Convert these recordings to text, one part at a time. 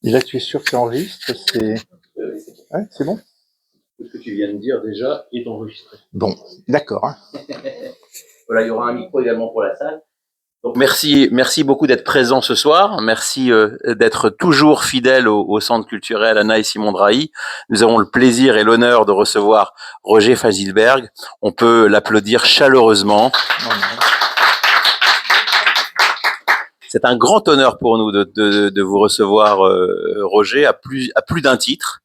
Et là, tu es sûr que tu enregistres? Ouais, c'est bon? Tout ce que tu viens de dire déjà est enregistré. Bon, d'accord. Hein. Voilà, il y aura un micro également pour la salle. Donc merci beaucoup d'être présent ce soir. Merci d'être toujours fidèle au Centre culturel Anna et Simon Drahi. Nous avons le plaisir et l'honneur de recevoir Roger Fazilberg. On peut l'applaudir chaleureusement. C'est un grand honneur pour nous de vous recevoir, Roger, à plus d'un titre.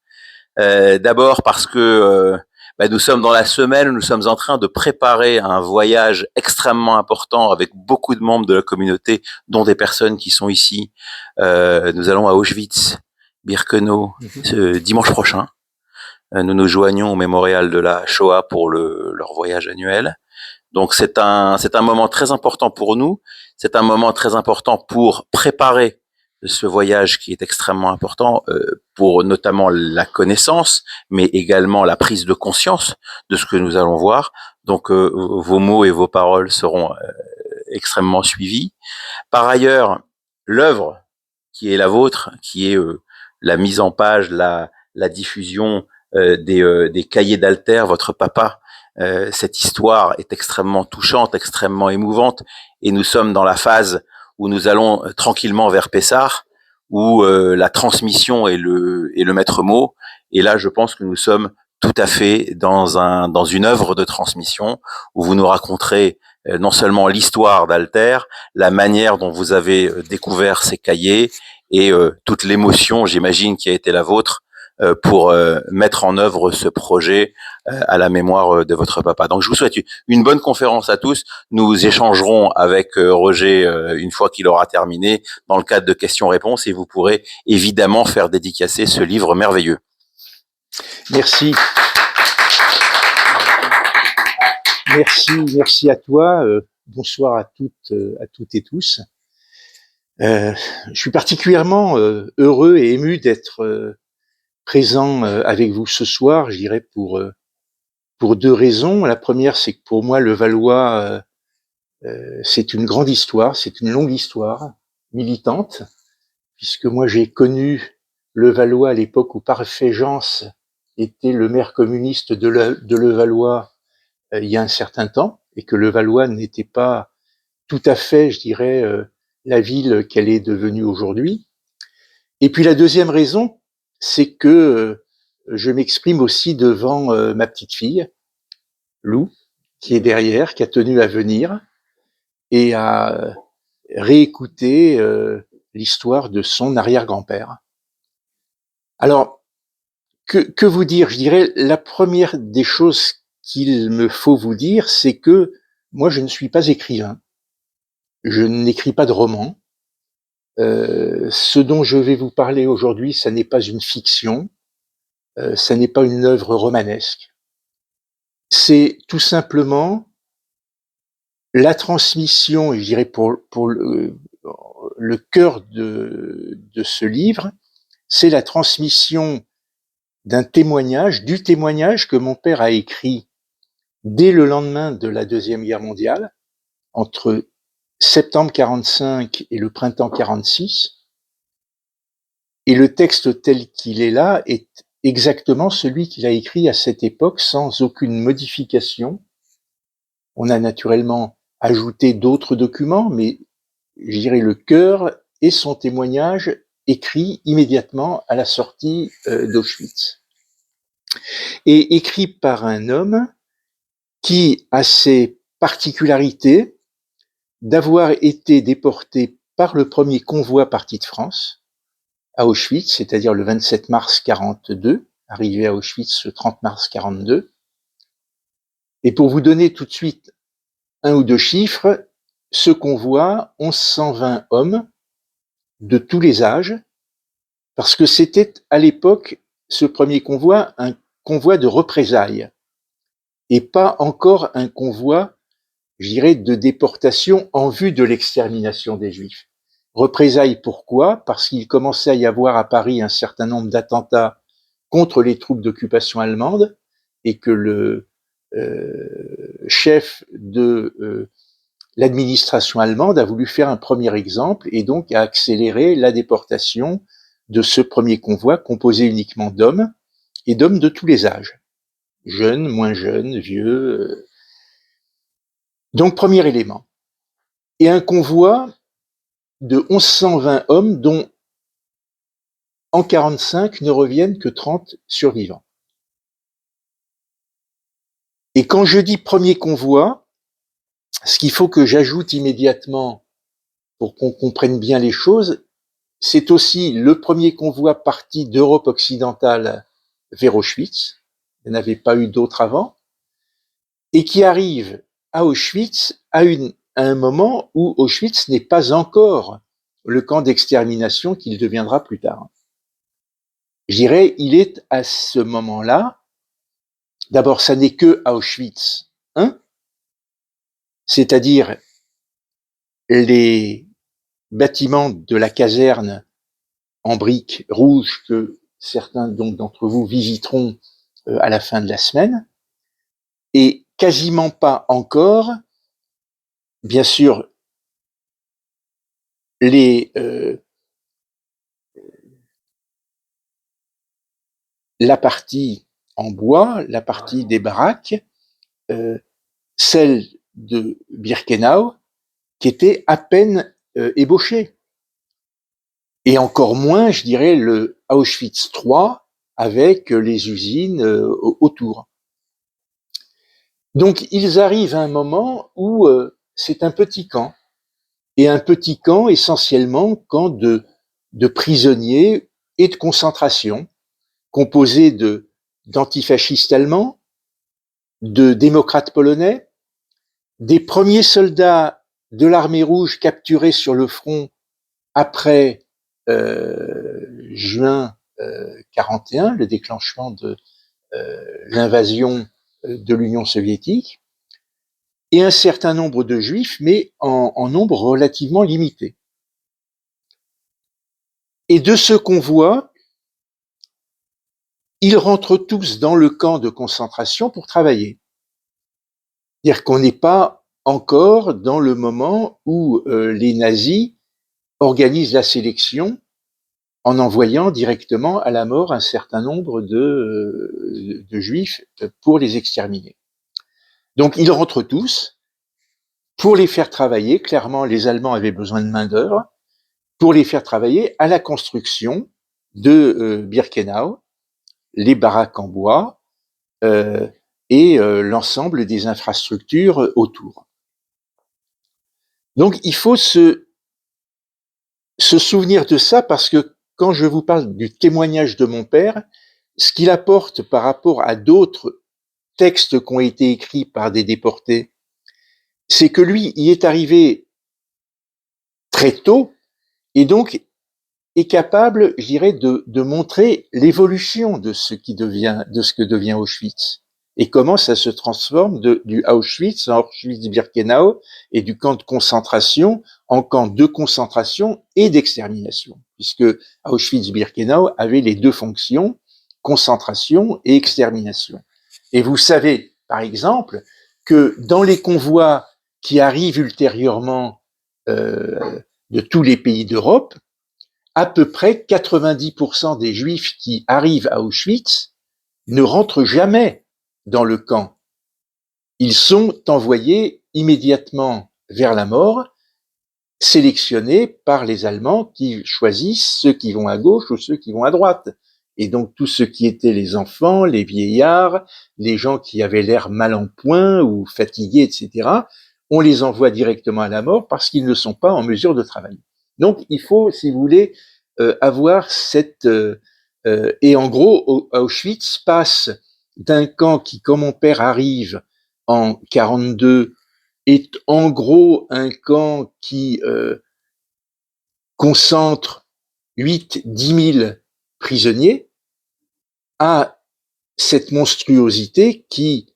D'abord parce que nous sommes dans la semaine où nous sommes en train de préparer un voyage extrêmement important avec beaucoup de membres de la communauté, dont des personnes qui sont ici. Nous allons à Auschwitz, Birkenau, dimanche prochain. Nous nous joignons au mémorial de la Shoah pour leur voyage annuel. Donc c'est un moment très important pour nous. C'est un moment très important pour préparer ce voyage qui est extrêmement important pour notamment la connaissance, mais également la prise de conscience de ce que nous allons voir. Donc vos mots et vos paroles seront extrêmement suivis. Par ailleurs, l'œuvre qui est la vôtre, qui est la mise en page, la diffusion des cahiers d'Alter, votre papa, cette histoire est extrêmement touchante, extrêmement émouvante, et nous sommes dans la phase où nous allons tranquillement vers Pessah, où la transmission est le maître mot. Et là, je pense que nous sommes tout à fait dans une œuvre de transmission où vous nous raconterez non seulement l'histoire d'Alter, la manière dont vous avez découvert ces cahiers et toute l'émotion, j'imagine, qui a été la vôtre pour mettre en œuvre ce projet à la mémoire de votre papa. Donc je vous souhaite une bonne conférence à tous. Nous échangerons avec Roger une fois qu'il aura terminé dans le cadre de questions-réponses et vous pourrez évidemment faire dédicacer ce livre merveilleux. Merci. Merci à toi. Bonsoir à toutes et tous. Je suis particulièrement heureux et ému d'être présent avec vous ce soir, je dirais pour deux raisons. La première, c'est que pour moi, le Valois, c'est une grande histoire, c'est une longue histoire militante, puisque moi, j'ai connu le Valois à l'époque où Parfait-Jeance était le maire communiste de Levallois il y a un certain temps, et que Levallois n'était pas tout à fait, je dirais, la ville qu'elle est devenue aujourd'hui. Et puis la deuxième raison, c'est que je m'exprime aussi devant ma petite fille, Lou, qui est derrière, qui a tenu à venir et à réécouter l'histoire de son arrière-grand-père. Alors, que vous dire? Je dirais la première des choses qu'il me faut vous dire, c'est que moi, je ne suis pas écrivain. Je n'écris pas de romans. Ce dont je vais vous parler aujourd'hui, ça n'est pas une fiction, ça n'est pas une œuvre romanesque. C'est tout simplement la transmission, je dirais pour le cœur de ce livre, c'est la transmission d'un témoignage, du témoignage que mon père a écrit dès le lendemain de la Deuxième Guerre mondiale, entre septembre 45 et le printemps 46. Et le texte tel qu'il est là est exactement celui qu'il a écrit à cette époque sans aucune modification. On a naturellement ajouté d'autres documents, mais je dirais le cœur et son témoignage écrit immédiatement à la sortie d'Auschwitz. Et écrit par un homme qui a ces particularités d'avoir été déporté par le premier convoi parti de France à Auschwitz, c'est-à-dire le 27 mars 42, arrivé à Auschwitz le 30 mars 42. Et pour vous donner tout de suite un ou deux chiffres, ce convoi, 1120 hommes de tous les âges, parce que c'était à l'époque, ce premier convoi, un convoi de représailles, et pas encore un convoi, je dirais, de déportation en vue de l'extermination des Juifs. Représailles pourquoi? Parce qu'il commençait à y avoir à Paris un certain nombre d'attentats contre les troupes d'occupation allemandes, et que le chef de l'administration allemande a voulu faire un premier exemple et donc a accéléré la déportation de ce premier convoi composé uniquement d'hommes et d'hommes de tous les âges, jeunes, moins jeunes, vieux. Donc, premier élément. Et un convoi de 1120 hommes dont en 45 ne reviennent que 30 survivants. Et quand je dis premier convoi, ce qu'il faut que j'ajoute immédiatement pour qu'on comprenne bien les choses, c'est aussi le premier convoi parti d'Europe occidentale vers Auschwitz. Il n'y en avait pas eu d'autres avant. Et qui arrive à Auschwitz à un moment où Auschwitz n'est pas encore le camp d'extermination qu'il deviendra plus tard. Je dirais, il est à ce moment-là, d'abord, ça n'est que à Auschwitz, hein, c'est-à-dire les bâtiments de la caserne en briques rouges que certains donc d'entre vous visiteront à la fin de la semaine, et quasiment pas encore, bien sûr, les la partie en bois, la partie des baraques, celle de Birkenau, qui était à peine ébauchée. Et encore moins, je dirais, le Auschwitz III avec les usines autour. Donc, ils arrivent à un moment où c'est un petit camp, et un petit camp essentiellement camp de prisonniers et de concentration, composé d'antifascistes allemands, de démocrates polonais, des premiers soldats de l'armée rouge capturés sur le front après juin 41, le déclenchement de l'invasion de l'Union soviétique, et un certain nombre de juifs, mais en nombre relativement limité. Et de ce convoi, ils rentrent tous dans le camp de concentration pour travailler. C'est-à-dire qu'on n'est pas encore dans le moment où les nazis organisent la sélection en envoyant directement à la mort un certain nombre de juifs pour les exterminer. Donc ils rentrent tous pour les faire travailler. Clairement, les Allemands avaient besoin de main-d'œuvre pour les faire travailler à la construction de Birkenau, les baraques en bois et l'ensemble des infrastructures autour. Donc il faut se souvenir de ça parce que quand je vous parle du témoignage de mon père, ce qu'il apporte par rapport à d'autres textes qui ont été écrits par des déportés, c'est que lui y est arrivé très tôt et donc est capable, je dirais, de montrer l'évolution de ce que devient Auschwitz et comment ça se transforme du Auschwitz en Auschwitz-Birkenau et du camp de concentration en camp de concentration et d'extermination, puisque Auschwitz-Birkenau avait les deux fonctions, concentration et extermination. Et vous savez, par exemple, que dans les convois qui arrivent ultérieurement de tous les pays d'Europe, à peu près 90% des Juifs qui arrivent à Auschwitz ne rentrent jamais dans le camp. Ils sont envoyés immédiatement vers la mort, sélectionnés par les Allemands qui choisissent ceux qui vont à gauche ou ceux qui vont à droite. Et donc tous ceux qui étaient les enfants, les vieillards, les gens qui avaient l'air mal en point ou fatigués, etc., on les envoie directement à la mort parce qu'ils ne sont pas en mesure de travailler. Donc il faut, si vous voulez, avoir cette... et en gros, Auschwitz passe d'un camp qui, comme mon père arrive en 42, est en gros un camp qui concentre 8-10 000 prisonniers, à cette monstruosité qui,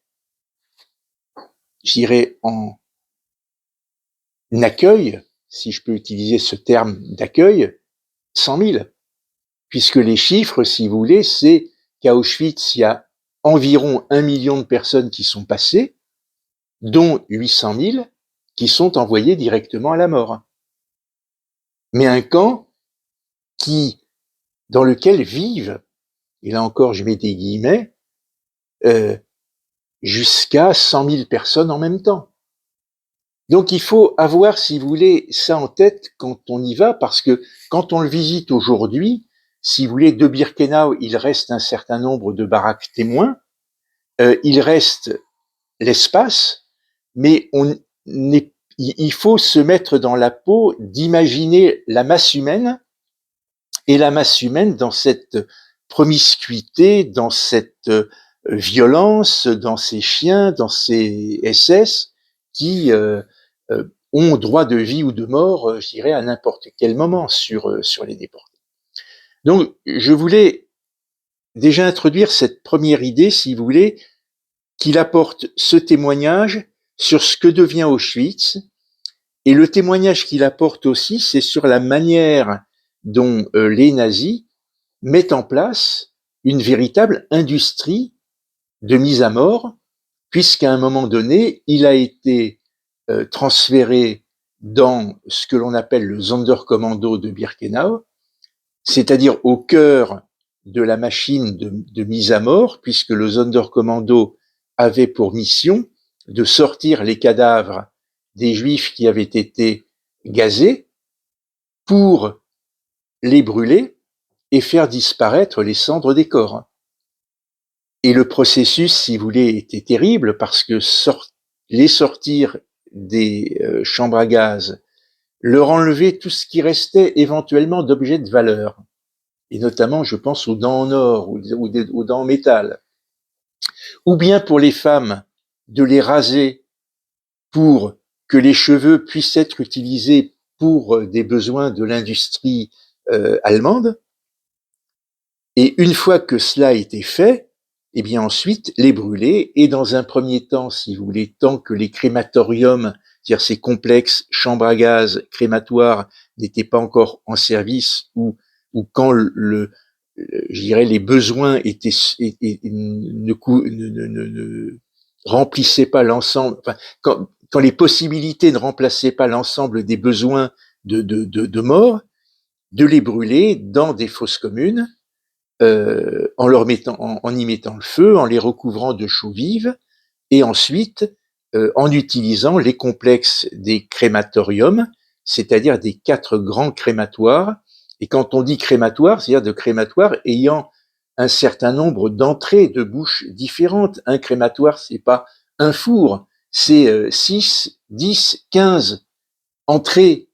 j'irais, en accueil, si je peux utiliser ce terme d'accueil, 100 000. Puisque les chiffres, si vous voulez, c'est qu'à Auschwitz, il y a environ 1 million de personnes qui sont passées, dont 800 000 qui sont envoyées directement à la mort. Mais un camp qui dans lequel vivent, et là encore je mets des guillemets, jusqu'à 100 000 personnes en même temps. Donc il faut avoir, si vous voulez, ça en tête quand on y va, parce que quand on le visite aujourd'hui, si vous voulez, de Birkenau, il reste un certain nombre de baraques témoins, il reste l'espace, mais il faut se mettre dans la peau d'imaginer la masse humaine, et la masse humaine dans cette promiscuité, dans cette violence, dans ces chiens, dans ces SS qui ont droit de vie ou de mort, je dirais, à n'importe quel moment sur les déportés. Donc, je voulais déjà introduire cette première idée, si vous voulez, qu'il apporte ce témoignage sur ce que devient Auschwitz, et le témoignage qu'il apporte aussi, c'est sur la manière dont les nazis mettent en place une véritable industrie de mise à mort, puisqu'à un moment donné, il a été transféré dans ce que l'on appelle le Sonderkommando de Birkenau, c'est-à-dire au cœur de la machine de mise à mort, puisque le Sonderkommando avait pour mission de sortir les cadavres des Juifs qui avaient été gazés pour les brûler et faire disparaître les cendres des corps. Et le processus, si vous voulez, était terrible parce que les sortir des chambres à gaz, leur enlever tout ce qui restait éventuellement d'objets de valeur, et notamment, je pense, aux dents en or ou aux dents en métal, ou bien pour les femmes, de les raser pour que les cheveux puissent être utilisés pour des besoins de l'industrie allemande. Et une fois que cela a été fait, eh bien ensuite les brûler, et dans un premier temps, si vous voulez, tant que les crématoriums, c'est-à-dire ces complexes chambres à gaz crématoires, n'étaient pas encore en service, ou quand je dirais les besoins ne remplissaient pas l'ensemble, enfin, quand les possibilités ne remplaçaient pas l'ensemble des besoins de mort, de les brûler dans des fosses communes, en y mettant le feu, en les recouvrant de chaux vives, et ensuite en utilisant les complexes des crématoriums, c'est-à-dire des 4 grands crématoires. Et quand on dit crématoire, c'est-à-dire de crématoires ayant un certain nombre d'entrées de bouches différentes. Un crématoire, c'est pas un four, c'est 6, 10, 15 entrées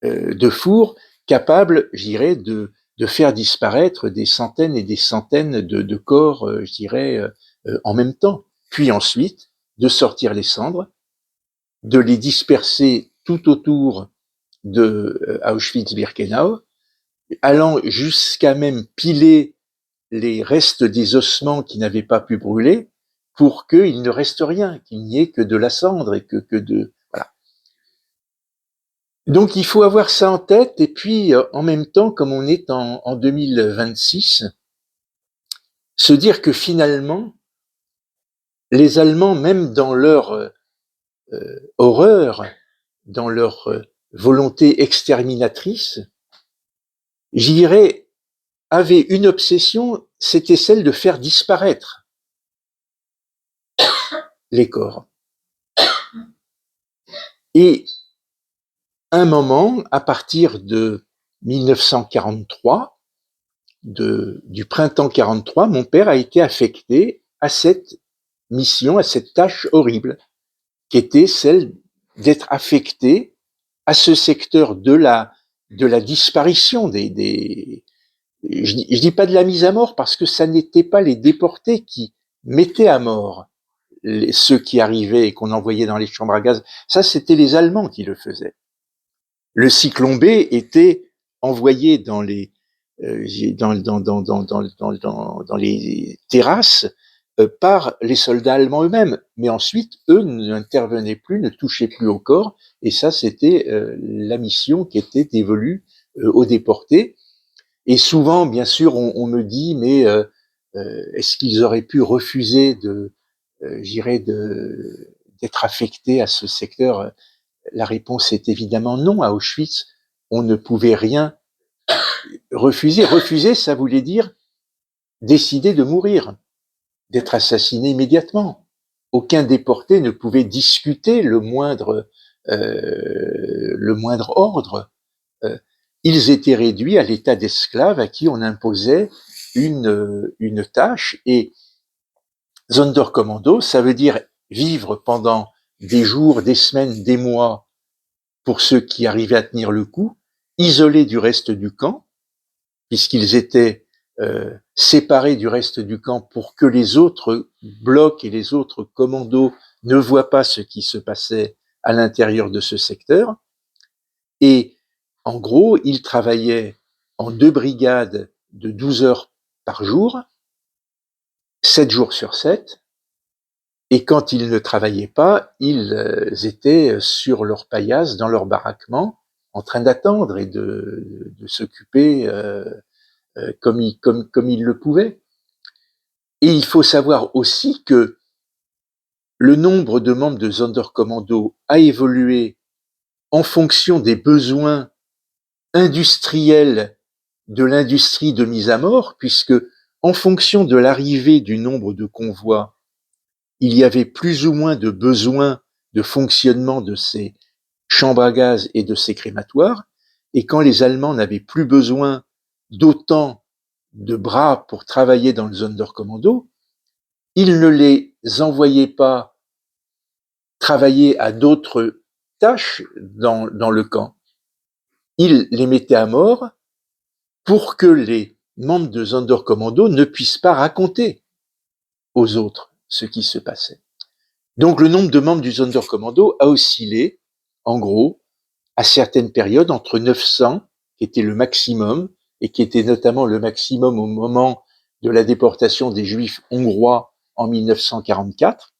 de four capables, je dirais, de faire disparaître des centaines et des centaines de corps, je dirais, en même temps. Puis ensuite, de sortir les cendres, de les disperser tout autour de Auschwitz-Birkenau, allant jusqu'à même piler les restes des ossements qui n'avaient pas pu brûler pour qu'il ne reste rien, qu'il n'y ait que de la cendre et que de... Voilà. Donc il faut avoir ça en tête, et puis en même temps, comme on est en 2026, se dire que finalement, les Allemands, même dans leur horreur, dans leur volonté exterminatrice, je dirais, avaient une obsession, c'était celle de faire disparaître les corps. Et un moment, à partir de 1943, du printemps 43, mon père a été affecté à cette mission, à cette tâche horrible, qui était celle d'être affecté à ce secteur de la disparition je dis pas de la mise à mort parce que ça n'était pas les déportés qui mettaient à mort ceux qui arrivaient et qu'on envoyait dans les chambres à gaz. Ça, c'était les Allemands qui le faisaient. Le cyclone B était envoyé dans les dans les terrasses par les soldats allemands eux-mêmes, mais ensuite eux n'intervenaient plus, ne touchaient plus au corps, et ça c'était la mission qui était dévolue aux déportés. Et souvent, bien sûr, on me dit, mais est-ce qu'ils auraient pu refuser d'être affectés à ce secteur? La réponse est évidemment non. À Auschwitz, on ne pouvait rien refuser. Refuser, ça voulait dire décider de mourir, d'être assassiné immédiatement. Aucun déporté ne pouvait discuter le moindre ordre. Ils étaient réduits à l'état d'esclaves à qui on imposait une tâche. Et Sonderkommando, ça veut dire vivre pendant des jours, des semaines, des mois, pour ceux qui arrivaient à tenir le coup, isolés du reste du camp, puisqu'ils étaient séparés du reste du camp pour que les autres blocs et les autres commandos ne voient pas ce qui se passait à l'intérieur de ce secteur. Et en gros, ils travaillaient en 2 brigades de 12 heures par jour, 7 jours sur 7, et quand ils ne travaillaient pas, ils étaient sur leur paillasse, dans leur baraquement, en train d'attendre et de s'occuper comme ils le pouvaient. Et il faut savoir aussi que le nombre de membres de Sonderkommando a évolué en fonction des besoins industriels de l'industrie de mise à mort, puisque en fonction de l'arrivée du nombre de convois, il y avait plus ou moins de besoins de fonctionnement de ces chambres à gaz et de ces crématoires, et quand les Allemands n'avaient plus besoin d'autant de bras pour travailler dans le Sonderkommando, ils ne les envoyaient pas travailler à d'autres tâches dans le camp. Ils les mettaient à mort pour que les membres de Sonderkommando ne puissent pas raconter aux autres ce qui se passait. Donc le nombre de membres du Sonderkommando a oscillé, en gros, à certaines périodes, entre 900, qui était le maximum, et qui était notamment le maximum au moment de la déportation des Juifs hongrois en 1944,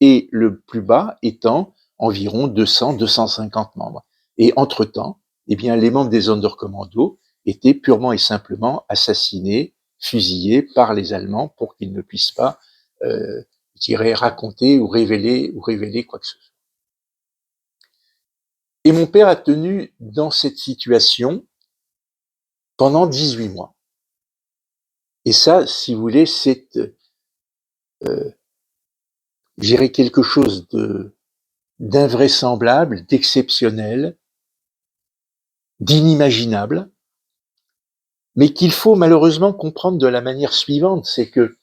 et le plus bas étant environ 200-250 membres. Et entre-temps, eh bien, les membres des Sonderkommando étaient purement et simplement assassinés, fusillés par les Allemands pour qu'ils ne puissent pas, je dirais, raconter ou révéler quoi que ce soit. Et mon père a tenu dans cette situation pendant 18 mois. Et ça, si vous voulez, c'est, je dirais, quelque chose d'invraisemblable, d'exceptionnel, d'inimaginable, mais qu'il faut malheureusement comprendre de la manière suivante, c'est que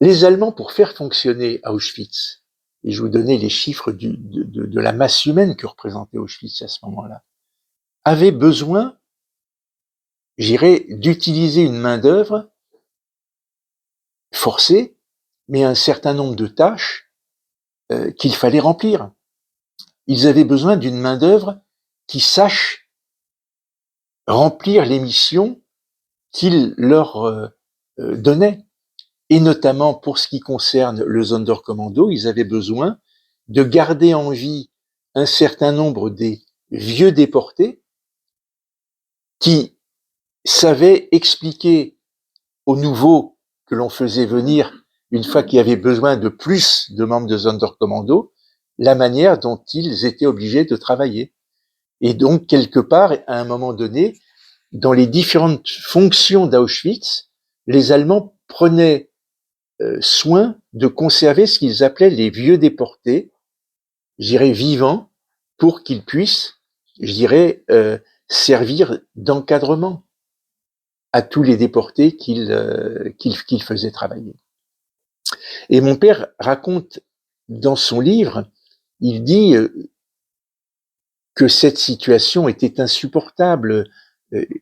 les Allemands, pour faire fonctionner Auschwitz, et je vous donnais les chiffres de la masse humaine que représentait Auschwitz à ce moment-là, avaient besoin, j'irais, d'utiliser une main-d'œuvre forcée, mais un certain nombre de tâches qu'il fallait remplir. Ils avaient besoin d'une main-d'œuvre qui sache remplir les missions qu'il leur donnait. Et notamment pour ce qui concerne le Sonderkommando, ils avaient besoin de garder en vie un certain nombre des vieux déportés qui savaient expliquer aux nouveaux que l'on faisait venir une fois qu'il y avait besoin de plus de membres de Sonderkommando, la manière dont ils étaient obligés de travailler. Et donc, quelque part, à un moment donné, dans les différentes fonctions d'Auschwitz, les Allemands prenaient soin de conserver ce qu'ils appelaient les vieux déportés, je dirais vivants, pour qu'ils puissent, je dirais, servir d'encadrement à tous les déportés qu'ils faisaient travailler. Et mon père raconte dans son livre, il dit que cette situation était insupportable,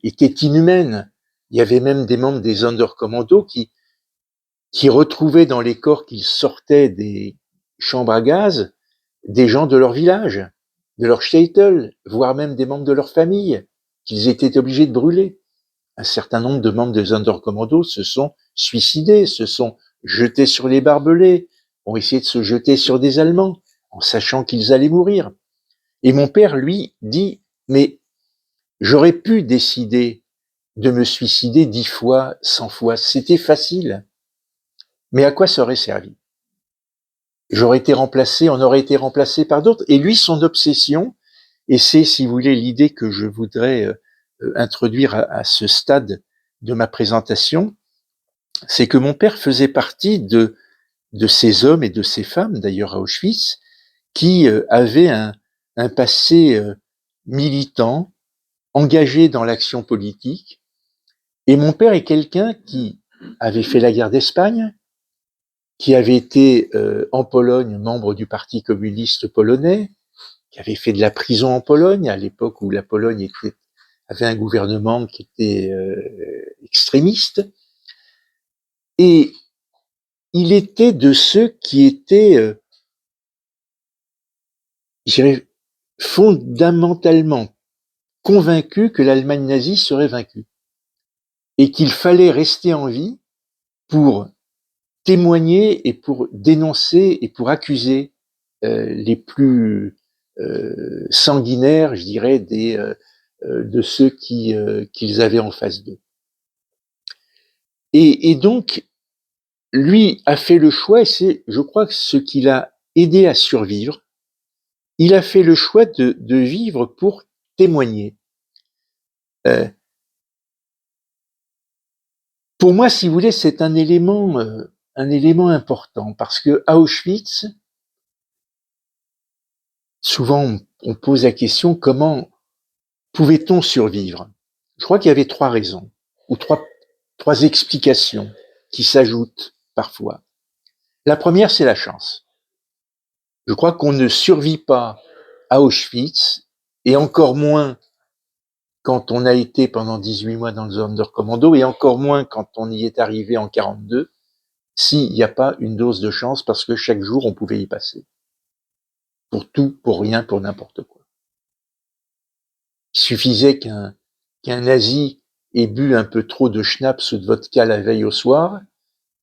était inhumaine. Il y avait même des membres des Sonderkommando qui retrouvaient dans les corps qu'ils sortaient des chambres à gaz des gens de leur village, de leur shtetl, voire même des membres de leur famille, qu'ils étaient obligés de brûler. Un certain nombre de membres des Sonderkommando se sont suicidés, se sont jetés sur les barbelés, ont essayé de se jeter sur des Allemands, en sachant qu'ils allaient mourir. Et mon père, lui, dit, mais j'aurais pu décider de me suicider 10 fois, 100 fois, c'était facile. Mais à quoi ça aurait servi? On aurait été remplacé par d'autres. Et lui, son obsession, et c'est, si vous voulez, l'idée que je voudrais introduire à ce stade de ma présentation, c'est que mon père faisait partie de ces hommes et de ces femmes, d'ailleurs à Auschwitz, qui avaient un passé militant, engagé dans l'action politique. Et mon père est quelqu'un qui avait fait la guerre d'Espagne, qui avait été en Pologne membre du Parti communiste polonais, qui avait fait de la prison en Pologne, à l'époque où la Pologne avait un gouvernement qui était extrémiste. Et il était de ceux qui étaient, je dirais, fondamentalement convaincus que l'Allemagne nazie serait vaincue et qu'il fallait rester en vie pour témoigner et pour dénoncer et pour accuser les plus sanguinaires, je dirais, de ceux qu'ils avaient en face d'eux. Et donc, lui a fait le choix, et c'est, je crois, ce qui l'a aidé à survivre. Il a fait le choix de vivre pour témoigner. Pour moi, si vous voulez, c'est un élément important parce que à Auschwitz, souvent on pose la question comment pouvait-on survivre? Je crois qu'il y avait trois raisons ou trois explications qui s'ajoutent parfois. La première, c'est la chance. Je crois qu'on ne survit pas à Auschwitz et encore moins quand on a été pendant 18 mois dans le Sonderkommando et encore moins quand on y est arrivé en 42 s'il n'y a pas une dose de chance parce que chaque jour on pouvait y passer. Pour tout, pour rien, pour n'importe quoi. Il suffisait qu'un nazi ait bu un peu trop de schnapps ou de vodka la veille au soir,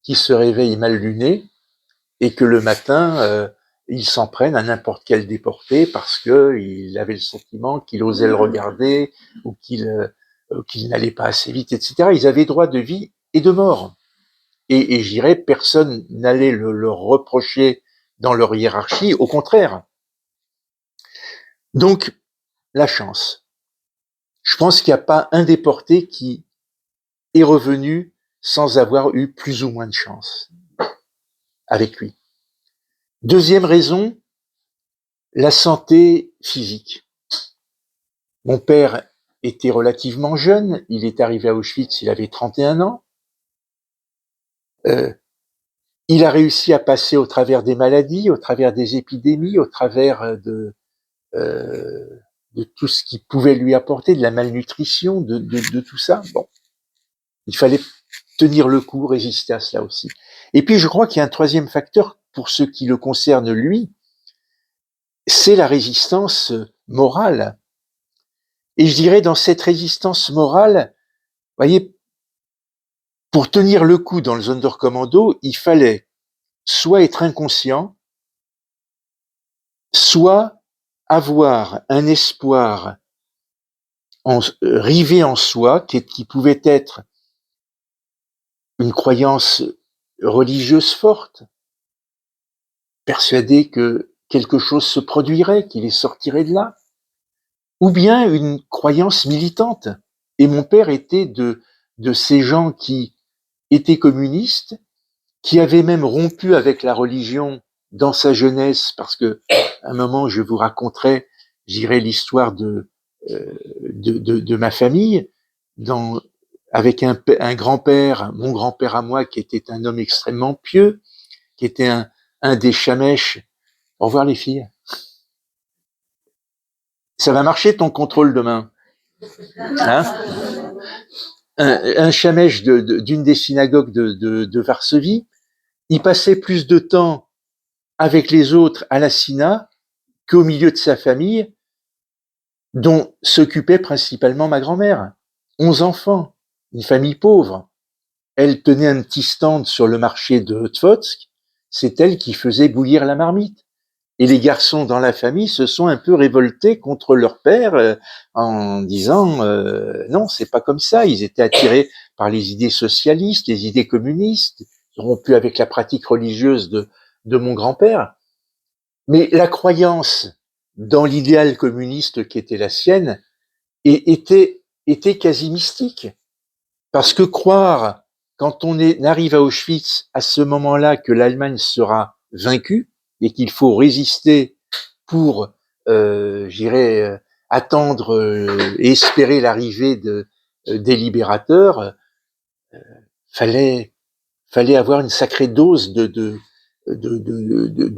qu'il se réveille mal luné et que le matin, il s'en prenne à n'importe quel déporté parce que il avait le sentiment qu'il osait le regarder ou qu'il n'allait pas assez vite, etc. Ils avaient droit de vie et de mort. Et je dirais, personne n'allait leur reprocher dans leur hiérarchie, au contraire. Donc, la chance. Je pense qu'il n'y a pas un déporté qui est revenu sans avoir eu plus ou moins de chance avec lui. Deuxième raison, la santé physique. Mon père était relativement jeune, il est arrivé à Auschwitz, il avait 31 ans. Il a réussi à passer au travers des maladies, au travers des épidémies, au travers de tout ce qui pouvait lui apporter, de la malnutrition, de tout ça. Bon, il fallait tenir le coup, résister à cela aussi. Et puis je crois qu'il y a un troisième facteur pour ce qui le concerne lui, c'est la résistance morale. Et je dirais dans cette résistance morale, voyez, pour tenir le coup dans le Sonderkommando, il fallait soit être inconscient, soit avoir un espoir rivé en soi, qui pouvait être une croyance religieuse forte, persuadé que quelque chose se produirait, qu'il sortirait de là, ou bien une croyance militante. Et mon père était de ces gens qui étaient communistes, qui avaient même rompu avec la religion dans sa jeunesse, parce que à un moment, je vous raconterai, j'irai l'histoire de ma famille, avec un grand-père, mon grand-père à moi, qui était un homme extrêmement pieux, qui était un des chamèches. Au revoir les filles. Ça va marcher ton contrôle demain, hein? Un chamèche d'une des synagogues de Varsovie. Il passait plus de temps avec les autres à la Sina qu'au milieu de sa famille, dont s'occupait principalement ma grand-mère. 11 enfants, une famille pauvre. Elle tenait un petit stand sur le marché de Totsk. C'est elle qui faisait bouillir la marmite. Et les garçons dans la famille se sont un peu révoltés contre leur père en disant non, c'est pas comme ça. Ils étaient attirés par les idées socialistes, les idées communistes, rompus avec la pratique religieuse de mon grand-père. Mais la croyance dans l'idéal communiste qui était la sienne était était quasi mystique. Parce que croire, quand on arrive à Auschwitz, à ce moment-là, que l'Allemagne sera vaincue et qu'il faut résister pour, attendre et espérer l'arrivée des libérateurs, fallait, fallait avoir une sacrée dose de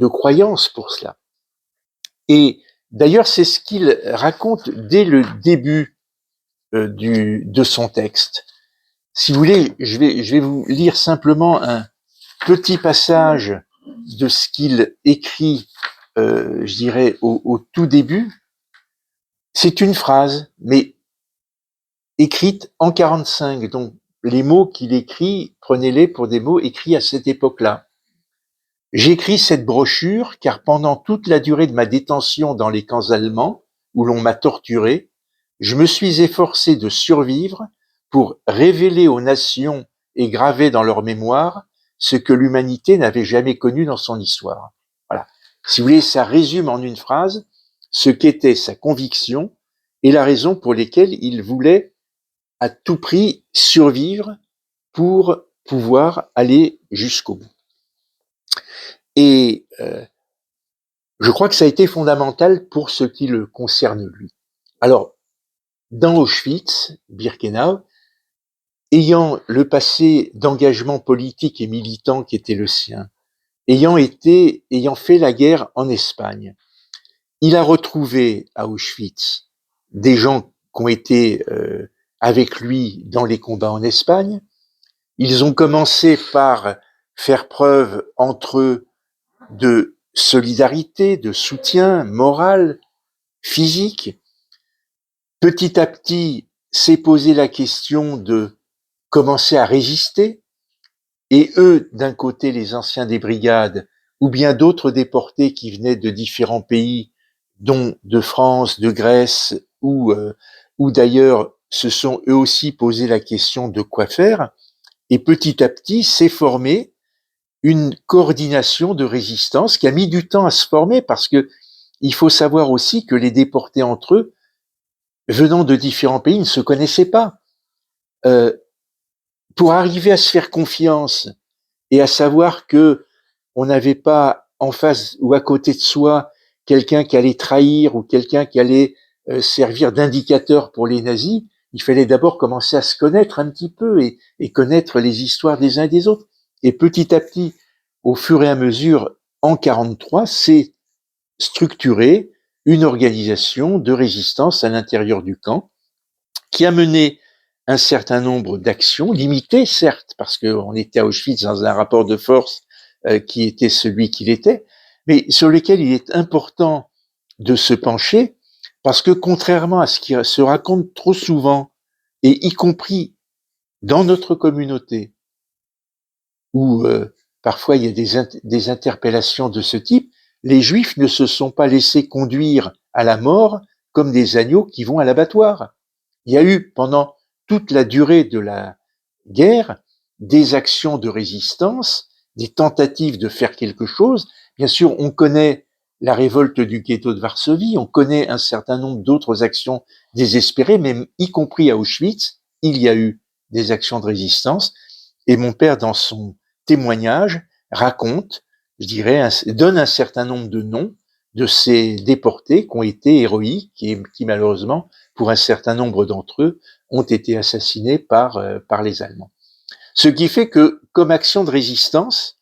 croyance pour cela. Et d'ailleurs, c'est ce qu'il raconte dès le début de son texte. Si vous voulez, je vais vous lire simplement un petit passage de ce qu'il écrit, au tout début. C'est une phrase, mais écrite en 45. Donc, les mots qu'il écrit, prenez-les pour des mots écrits à cette époque-là. J'écris cette brochure car pendant toute la durée de ma détention dans les camps allemands, où l'on m'a torturé, je me suis efforcé de survivre pour révéler aux nations et graver dans leur mémoire ce que l'humanité n'avait jamais connu dans son histoire. Voilà. Si vous voulez, ça résume en une phrase ce qu'était sa conviction et la raison pour lesquelles il voulait à tout prix survivre pour pouvoir aller jusqu'au bout. Et je crois que ça a été fondamental pour ce qui le concerne lui. Alors, dans Auschwitz, Birkenau, ayant le passé d'engagement politique et militant qui était le sien, ayant fait la guerre en Espagne, il a retrouvé à Auschwitz des gens qui ont été avec lui dans les combats en Espagne. Ils ont commencé par faire preuve entre eux de solidarité, de soutien moral, physique. Petit à petit, s'est posé la question de commencer à résister. Et eux, d'un côté, les anciens des brigades, ou bien d'autres déportés qui venaient de différents pays, dont de France, de Grèce, ou d'ailleurs se sont eux aussi posé la question de quoi faire. Et petit à petit, s'est formée une coordination de résistance qui a mis du temps à se former parce que il faut savoir aussi que les déportés entre eux, venant de différents pays, ne se connaissaient pas. Pour arriver à se faire confiance et à savoir que on n'avait pas en face ou à côté de soi quelqu'un qui allait trahir ou quelqu'un qui allait servir d'indicateur pour les nazis, il fallait d'abord commencer à se connaître un petit peu et connaître les histoires des uns et des autres. Et petit à petit, au fur et à mesure, en 43, c'est structuré une organisation de résistance à l'intérieur du camp qui a mené un certain nombre d'actions, limitées certes, parce qu'on était à Auschwitz dans un rapport de force qui était celui qu'il était, mais sur lequel il est important de se pencher, parce que contrairement à ce qui se raconte trop souvent, et y compris dans notre communauté, où parfois il y a des interpellations de ce type, les Juifs ne se sont pas laissés conduire à la mort comme des agneaux qui vont à l'abattoir. Il y a eu pendant toute la durée de la guerre des actions de résistance, des tentatives de faire quelque chose. Bien sûr, on connaît la révolte du ghetto de Varsovie, on connaît un certain nombre d'autres actions désespérées, même y compris à Auschwitz, il y a eu des actions de résistance. Et mon père, dans son témoignage, raconte, donne un certain nombre de noms de ces déportés qui ont été héroïques et qui malheureusement, pour un certain nombre d'entre eux, ont été assassinés par les Allemands. Ce qui fait que, comme action de résistance,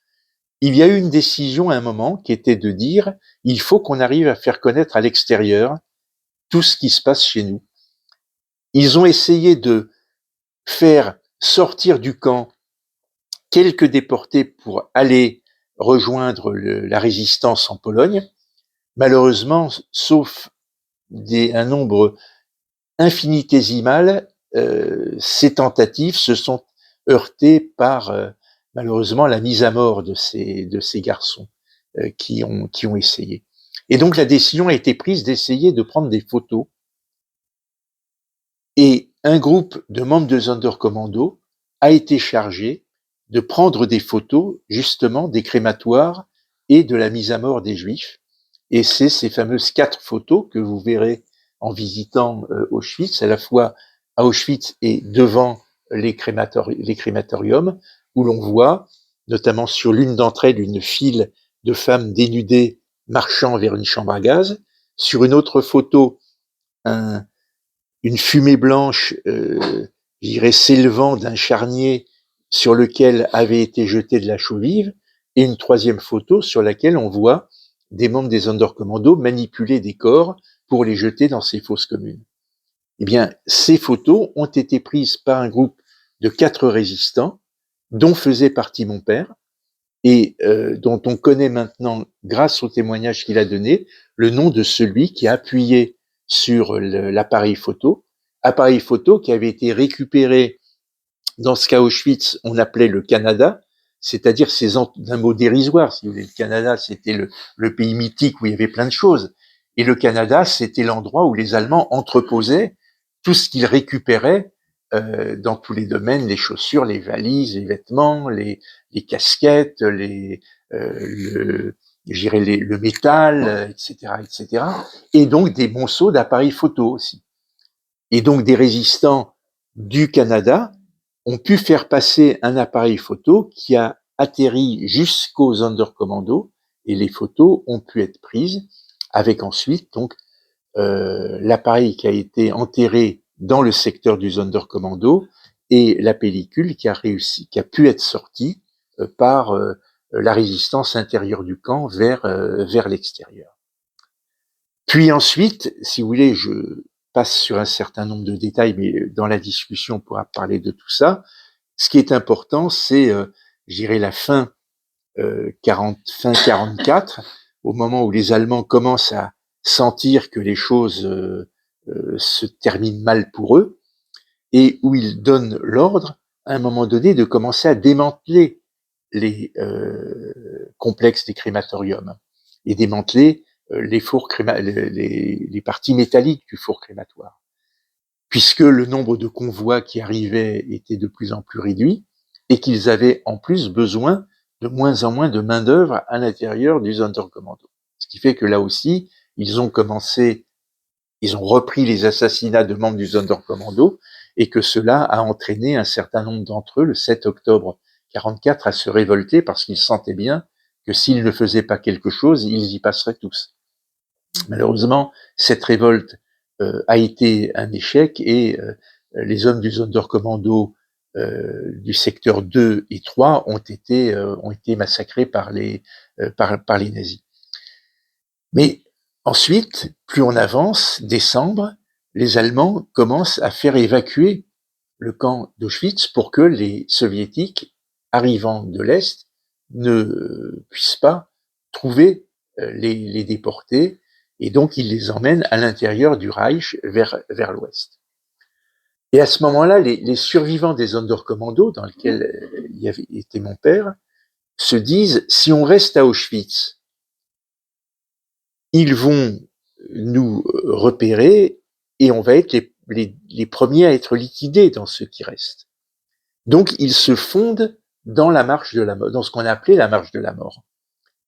il y a eu une décision à un moment qui était de dire il faut qu'on arrive à faire connaître à l'extérieur tout ce qui se passe chez nous. Ils ont essayé de faire sortir du camp quelques déportés pour aller rejoindre la résistance en Pologne. Malheureusement, sauf un nombre infinitésimal, ces tentatives se sont heurtées par malheureusement la mise à mort de ces garçons qui ont essayé. Et donc la décision a été prise d'essayer de prendre des photos. Et un groupe de membres de Sonderkommando a été chargé de prendre des photos justement des crématoires et de la mise à mort des Juifs. Et c'est ces fameuses 4 photos que vous verrez en visitant Auschwitz, à la fois à Auschwitz et devant les crématoriums, où l'on voit, notamment sur l'une d'entre elles, une file de femmes dénudées marchant vers une chambre à gaz. Sur une autre photo, une fumée blanche, je dirais, s'élevant d'un charnier sur lequel avait été jetée de la chaux vive, et une troisième photo sur laquelle on voit des membres des Sonderkommando manipuler des corps pour les jeter dans ces fosses communes. Eh bien, ces photos ont été prises par un groupe de 4 résistants, dont faisait partie mon père, et dont on connaît maintenant, grâce au témoignage qu'il a donné, le nom de celui qui a appuyé sur l'appareil photo qui avait été récupéré dans ce cas Auschwitz, on appelait le Canada, c'est-à-dire c'est un mot dérisoire, si vous voulez. Le Canada, c'était le pays mythique où il y avait plein de choses. Et le Canada, c'était l'endroit où les Allemands entreposaient tout ce qu'ils récupéraient dans tous les domaines, les chaussures, les valises, les vêtements, les casquettes, le métal, etc., etc. Et donc des monceaux d'appareils photo aussi. Et donc des résistants du Canada ont pu faire passer un appareil photo qui a atterri jusqu'aux Sonderkommando, et les photos ont pu être prises avec ensuite donc l'appareil qui a été enterré dans le secteur du Sonderkommando et la pellicule qui a pu être sortie par la résistance intérieure du camp vers l'extérieur. Puis ensuite, si vous voulez, je passe sur un certain nombre de détails, mais dans la discussion, on pourra parler de tout ça. Ce qui est important, c'est, je dirais, la fin 44, au moment où les Allemands commencent à sentir que les choses se terminent mal pour eux, et où ils donnent l'ordre, à un moment donné, de commencer à démanteler les complexes des crématoriums et démanteler les parties métalliques du four crématoire, puisque le nombre de convois qui arrivaient était de plus en plus réduit et qu'ils avaient en plus besoin de moins en moins de main-d'œuvre à l'intérieur du Sonderkommando. Ce qui fait que là aussi, ils ont repris les assassinats de membres du Sonderkommando et que cela a entraîné un certain nombre d'entre eux, le 7 octobre 44, à se révolter parce qu'ils sentaient bien que s'ils ne faisaient pas quelque chose, ils y passeraient tous. Malheureusement, cette révolte a été un échec et les hommes du Sonderkommando du secteur 2 et 3 ont été massacrés par les nazis. Mais ensuite, plus on avance, décembre, les Allemands commencent à faire évacuer le camp d'Auschwitz pour que les Soviétiques, arrivant de l'Est, ne puissent pas trouver les déportés, et donc ils les emmènent à l'intérieur du Reich vers l'Ouest. Et à ce moment-là, les survivants des Sonderkommando, dans lesquels il y avait été mon père, se disent, si on reste à Auschwitz, ils vont nous repérer et on va être les premiers à être liquidés dans ceux qui restent. Donc, ils se fondent dans la marche de la mort, dans ce qu'on a appelé la marche de la mort,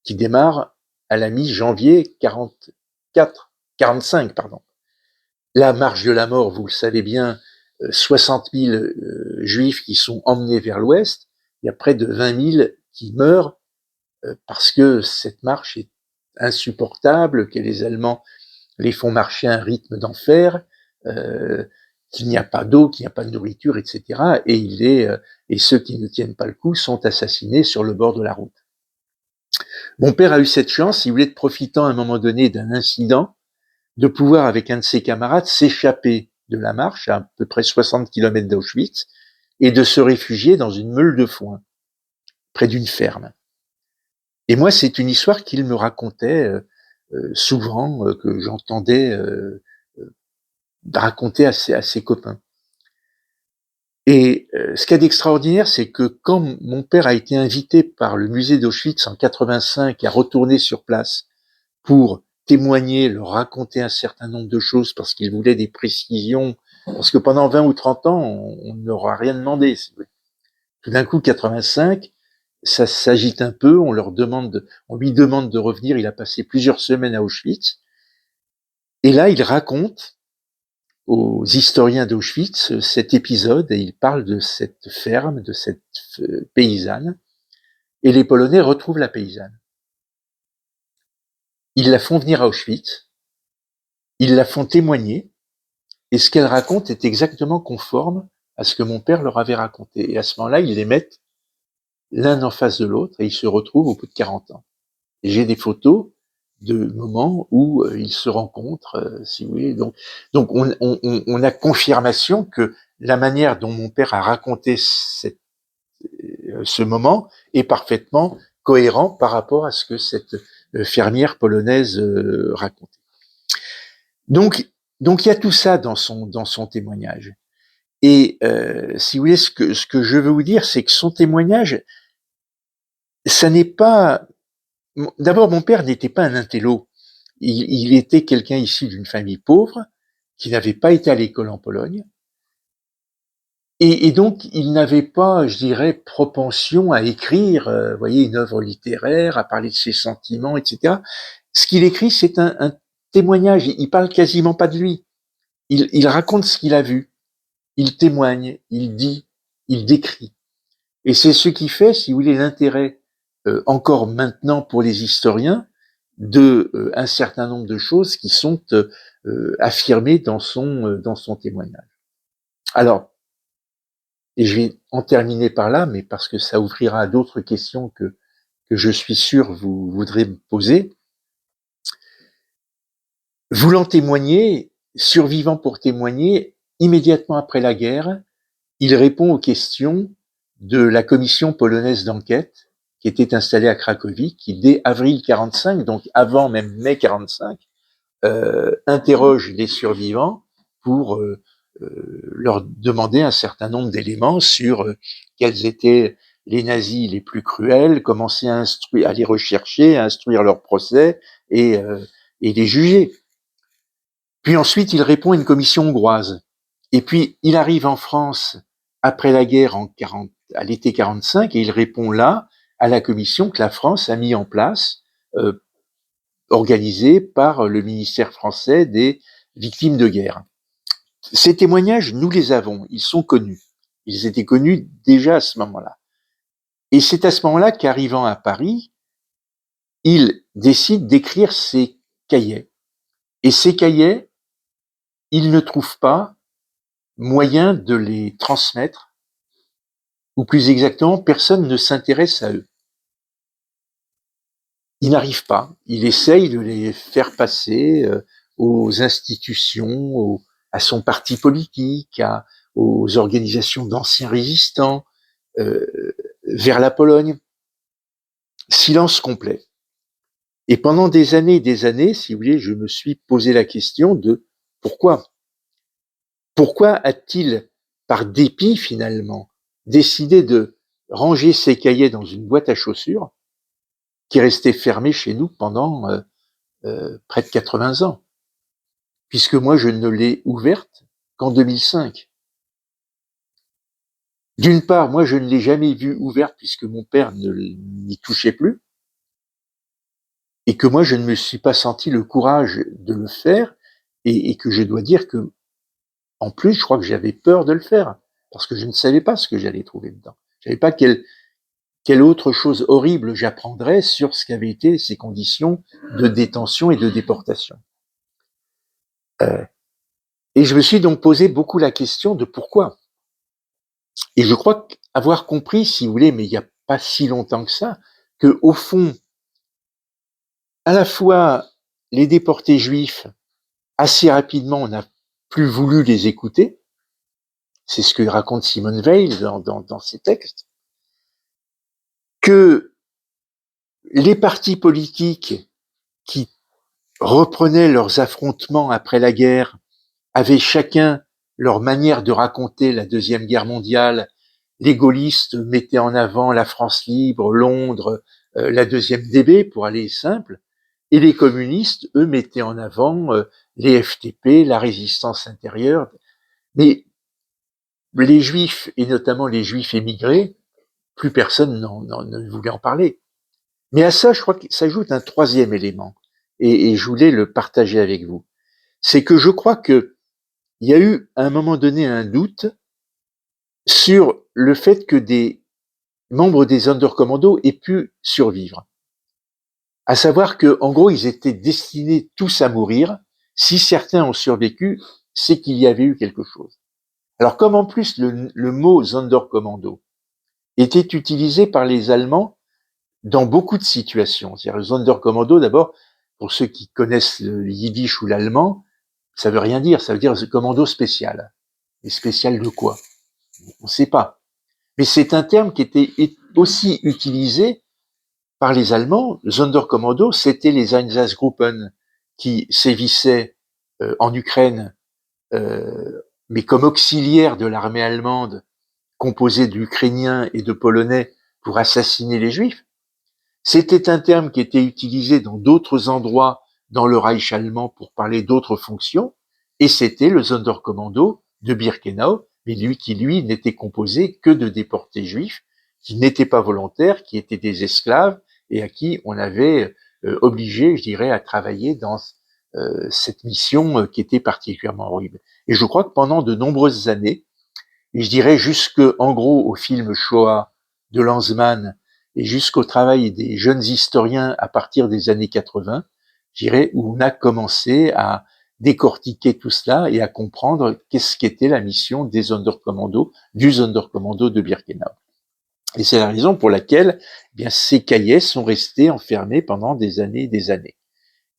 qui démarre à la mi-janvier 45, pardon. La marche de la mort, vous le savez bien, 60 000 juifs qui sont emmenés vers l'ouest, il y a près de 20 000 qui meurent parce que cette marche est insupportable, que les Allemands les font marcher à un rythme d'enfer, qu'il n'y a pas d'eau, qu'il n'y a pas de nourriture, etc. Et ceux qui ne tiennent pas le coup sont assassinés sur le bord de la route. Mon père a eu cette chance, il voulait être profitant à un moment donné d'un incident, de pouvoir, avec un de ses camarades, s'échapper de la marche, à peu près 60 km d'Auschwitz, et de se réfugier dans une meule de foin, près d'une ferme. Et moi, c'est une histoire qu'il me racontait souvent, que j'entendais raconter à ses copains. Et ce qu'il y a d'extraordinaire, c'est que quand mon père a été invité par le musée d'Auschwitz en 85 à retourner sur place pour témoigner, leur raconter un certain nombre de choses parce qu'il voulait des précisions, parce que pendant 20 ou 30 ans, on ne leur a rien demandé. Tout d'un coup, 85, ça s'agite un peu, on lui demande de revenir, il a passé plusieurs semaines à Auschwitz, et là, il raconte aux historiens d'Auschwitz cet épisode et ils parlent de cette ferme, de cette paysanne, et les Polonais retrouvent la paysanne. Ils la font venir à Auschwitz, ils la font témoigner, et ce qu'elle raconte est exactement conforme à ce que mon père leur avait raconté. Et à ce moment-là, ils les mettent l'un en face de l'autre et ils se retrouvent au bout de 40 ans. Et j'ai des photos de moments où ils se rencontrent, si vous voulez. Donc on a confirmation que la manière dont mon père a raconté ce moment est parfaitement cohérent par rapport à ce que cette fermière polonaise racontait. Donc il y a tout ça dans son témoignage. Et si vous voulez, ce que je veux vous dire, c'est que son témoignage, ça n'est pas. D'abord, mon père n'était pas un intello. Il était quelqu'un issu d'une famille pauvre, qui n'avait pas été à l'école en Pologne. Et donc, il n'avait pas, je dirais, propension à écrire, voyez, une œuvre littéraire, à parler de ses sentiments, etc. Ce qu'il écrit, c'est un témoignage. Il parle quasiment pas de lui. Il raconte ce qu'il a vu. Il témoigne, il dit, il décrit. Et c'est ce qui fait, si vous voulez, l'intérêt encore maintenant pour les historiens de un certain nombre de choses qui sont affirmées dans son témoignage. Alors, et je vais en terminer par là, mais parce que ça ouvrira à d'autres questions que je suis sûr vous voudrez me poser. Voulant témoigner, survivant pour témoigner, immédiatement après la guerre, il répond aux questions de la commission polonaise d'enquête qui était installée à Cracovie, qui dès avril 45, donc avant même mai 45, interroge les survivants pour leur demander un certain nombre d'éléments sur quels étaient les nazis les plus cruels, commencer à les rechercher, à instruire leur procès et les juger. Puis ensuite, il répond à une commission hongroise. Et puis, il arrive en France après la guerre à l'été 45 et il répond là à la commission que la France a mis en place, organisée par le ministère français des victimes de guerre. Ces témoignages, nous les avons, ils sont connus. Ils étaient connus déjà à ce moment-là. Et c'est à ce moment-là qu'arrivant à Paris, il décide d'écrire ses cahiers. Et ces cahiers, il ne trouve pas moyen de les transmettre, ou plus exactement, personne ne s'intéresse à eux. Il n'arrive pas. Il essaye de les faire passer aux institutions, à son parti politique, aux organisations d'anciens résistants, vers la Pologne. Silence complet. Et pendant des années, si vous voulez, je me suis posé la question de pourquoi. Pourquoi a-t-il, par dépit finalement, décidé de ranger ses cahiers dans une boîte à chaussures qui restait fermée chez nous pendant près de 80 ans, puisque moi je ne l'ai ouverte qu'en 2005. D'une part, moi je ne l'ai jamais vue ouverte puisque mon père ne n'y touchait plus, et que moi je ne me suis pas senti le courage de le faire, et que je dois dire que, en plus, je crois que j'avais peur de le faire, parce que je ne savais pas ce que j'allais trouver dedans. Je ne savais pas quelle autre chose horrible j'apprendrais sur ce qu'avaient été ces conditions de détention et de déportation. Et je me suis donc posé beaucoup la question de pourquoi. Et je crois avoir compris, si vous voulez, mais il n'y a pas si longtemps que ça, que au fond, à la fois les déportés juifs, assez rapidement, on n'a plus voulu les écouter. C'est ce que raconte Simone Weil dans ses textes. Que les partis politiques qui reprenaient leurs affrontements après la guerre avaient chacun leur manière de raconter la Deuxième Guerre mondiale. Les gaullistes mettaient en avant la France libre, Londres, la deuxième DB pour aller simple, et les communistes, eux, mettaient en avant les FTP, la résistance intérieure. Mais les juifs, et notamment les juifs émigrés, plus personne ne voulait en parler. Mais à ça, je crois que s'ajoute un troisième élément, et je voulais le partager avec vous. C'est que je crois que il y a eu à un moment donné un doute sur le fait que des membres des Sonderkommando aient pu survivre. À savoir que, en gros, ils étaient destinés tous à mourir. Si certains ont survécu, c'est qu'il y avait eu quelque chose. Alors, comme en plus le mot Sonderkommando était utilisé par les Allemands dans beaucoup de situations. C'est-à-dire le Sonderkommando, d'abord, pour ceux qui connaissent le yiddish ou l'allemand, ça veut rien dire. Ça veut dire commando spécial. Et spécial de quoi? On ne sait pas. Mais c'est un terme qui était aussi utilisé par les Allemands. Le Sonderkommando, c'était les Einsatzgruppen qui sévissaient en Ukraine, mais comme auxiliaires de l'armée allemande, composée d'Ukrainiens et de Polonais pour assassiner les Juifs. C'était un terme qui était utilisé dans d'autres endroits dans le Reich allemand pour parler d'autres fonctions, et c'était le Sonderkommando de Birkenau, mais lui n'était composé que de déportés juifs qui n'étaient pas volontaires, qui étaient des esclaves et à qui on avait obligé, je dirais, à travailler dans cette mission qui était particulièrement horrible. Et je crois que pendant de nombreuses années, et je dirais jusque, en gros, au film Shoah de Lanzmann et jusqu'au travail des jeunes historiens à partir des années 80, je dirais, où on a commencé à décortiquer tout cela et à comprendre qu'est-ce qu'était la mission des Sonderkommando, du Sonderkommando de Birkenau. Et c'est la raison pour laquelle, eh bien, ces cahiers sont restés enfermés pendant des années et des années.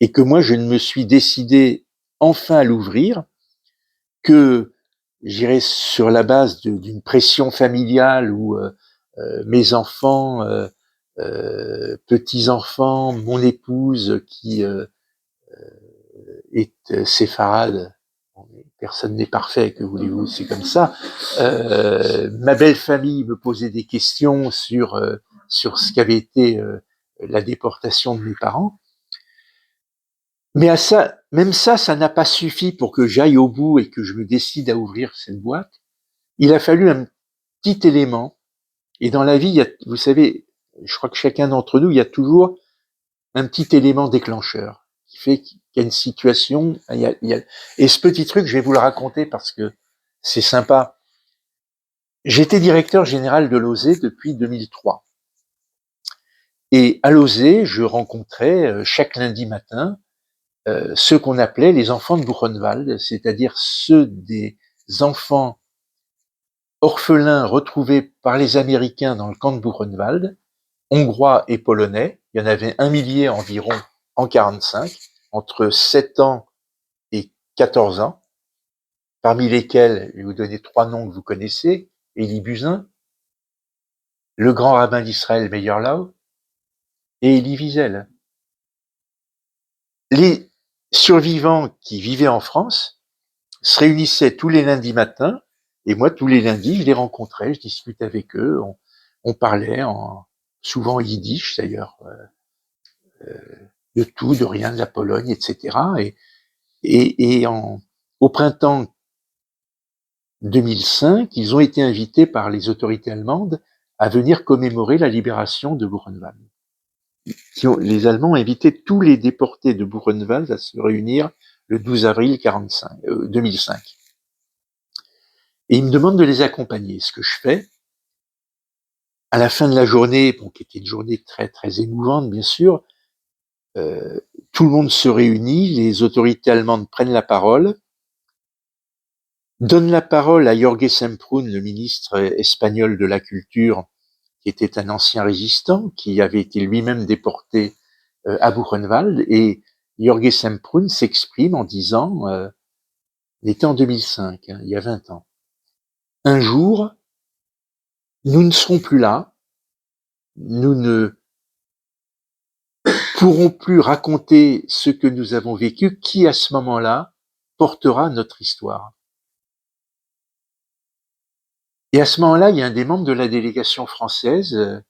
Et que moi, je ne me suis décidé enfin à l'ouvrir que, j'irais sur la base d'une pression familiale où mes enfants, petits-enfants, mon épouse qui est séfarade, personne n'est parfait, que voulez-vous, c'est comme ça. Ma belle famille me posait des questions sur ce qu'avait été la déportation de mes parents. Mais à ça, même ça n'a pas suffi pour que j'aille au bout et que je me décide à ouvrir cette boîte. Il a fallu un petit élément. Et dans la vie, il y a, vous savez, je crois que chacun d'entre nous, il y a toujours un petit élément déclencheur qui fait qu'il y a une situation. Et ce petit truc, je vais vous le raconter parce que c'est sympa. J'étais directeur général de l'OSE depuis 2003. Et à l'OSE, je rencontrais chaque lundi matin ceux qu'on appelait les enfants de Buchenwald, c'est-à-dire ceux des enfants orphelins retrouvés par les Américains dans le camp de Buchenwald, hongrois et polonais. Il y en avait 1 millier environ en 45, entre 7 ans et 14 ans, parmi lesquels, je vais vous donner 3 noms que vous connaissez, Elie Buzyn, le grand rabbin d'Israël Meyer Lau et Elie Wiesel. Les survivants qui vivaient en France se réunissaient tous les lundis matins, et moi, tous les lundis, je les rencontrais, je discutais avec eux, on parlait souvent yiddish d'ailleurs, de tout, de rien, de la Pologne, etc. Et au printemps 2005, ils ont été invités par les autorités allemandes à venir commémorer la libération de Buchenwald. Les Allemands ont invité tous les déportés de Buchenwald à se réunir le 12 avril 2005. Et ils me demandent de les accompagner. Ce que je fais, à la fin de la journée, bon, qui était une journée très très émouvante, bien sûr, tout le monde se réunit, les autorités allemandes prennent la parole, donnent la parole à Jorge Semprún, le ministre espagnol de la Culture, qui était un ancien résistant, qui avait été lui-même déporté à Buchenwald, et Jorge Semprún s'exprime en disant, il était en 2005, il y a 20 ans, un jour, nous ne serons plus là, nous ne pourrons plus raconter ce que nous avons vécu, qui à ce moment-là portera notre histoire. Et à ce moment-là, il y a un des membres de la délégation française,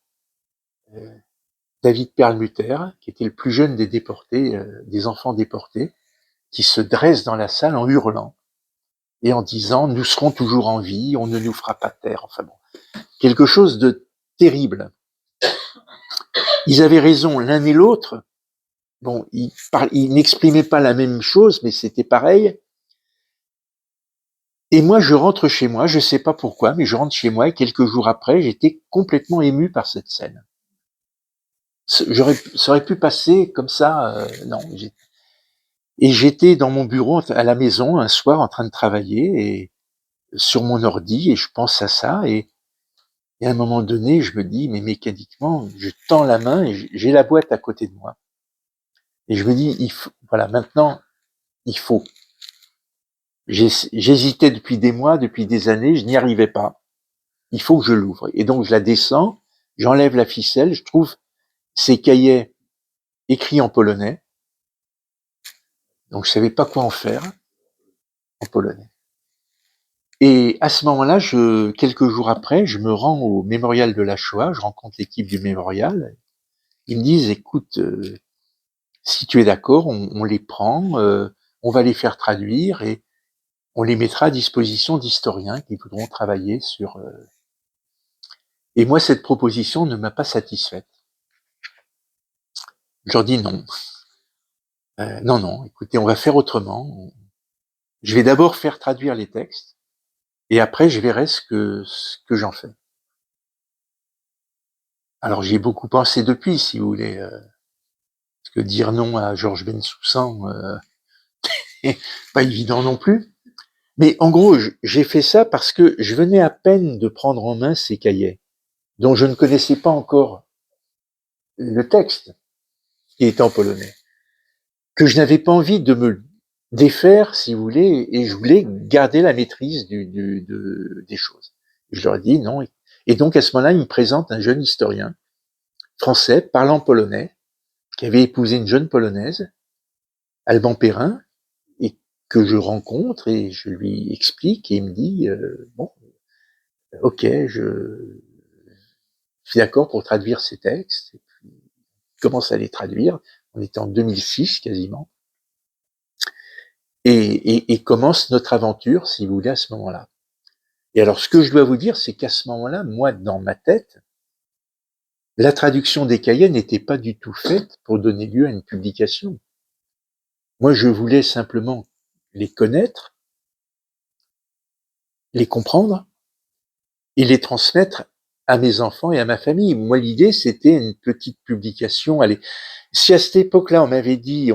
David Perlmutter, qui était le plus jeune des déportés, des enfants déportés, qui se dresse dans la salle en hurlant et en disant « Nous serons toujours en vie, on ne nous fera pas taire ». Enfin bon, quelque chose de terrible. Ils avaient raison l'un et l'autre. Bon, ils n'exprimaient pas la même chose, mais c'était pareil. Et moi, je rentre chez moi, je sais pas pourquoi, mais je rentre chez moi et quelques jours après, j'étais complètement ému par cette scène. Ça aurait pu passer comme ça, non. Et j'étais dans mon bureau à la maison un soir en train de travailler et sur mon ordi et je pense à ça et à un moment donné, je me dis, mais mécaniquement, je tends la main et j'ai la boîte à côté de moi. Et je me dis, voilà, maintenant, il faut. J'hésitais depuis des mois, depuis des années, je n'y arrivais pas. Il faut que je l'ouvre. Et donc, je la descends, j'enlève la ficelle, je trouve ces cahiers écrits en polonais. Donc, je savais pas quoi en faire en polonais. Et à ce moment-là, quelques jours après, je me rends au mémorial de la Shoah, je rencontre l'équipe du mémorial. Ils me disent, écoute, si tu es d'accord, on les prend, on va les faire traduire et on les mettra à disposition d'historiens qui voudront travailler sur. Et moi, cette proposition ne m'a pas satisfaite. Je leur dis non. Non, non, écoutez, on va faire autrement. Je vais d'abord faire traduire les textes et après, je verrai ce que j'en fais. Alors, j'y ai beaucoup pensé depuis, si vous voulez. Parce que dire non à Georges Bensoussan, pas évident non plus. Mais en gros, j'ai fait ça parce que je venais à peine de prendre en main ces cahiers, dont je ne connaissais pas encore le texte, qui est en polonais, que je n'avais pas envie de me défaire, si vous voulez, et je voulais garder la maîtrise des choses. Je leur ai dit non. Et donc, à ce moment-là, ils me présentent un jeune historien français, parlant polonais, qui avait épousé une jeune polonaise, Alban Perrin, et que je rencontre et je lui explique et il me dit bon, ok, je suis d'accord pour traduire ces textes. Et puis, il commence à les traduire. On était en 2006 quasiment. Et commence notre aventure, si vous voulez, à ce moment-là. Et alors, ce que je dois vous dire, c'est qu'à ce moment-là, moi, dans ma tête, la traduction des cahiers n'était pas du tout faite pour donner lieu à une publication. Moi, je voulais simplement les connaître, les comprendre et les transmettre à mes enfants et à ma famille. Moi, l'idée, c'était une petite publication. Allez, si à cette époque-là, on m'avait dit,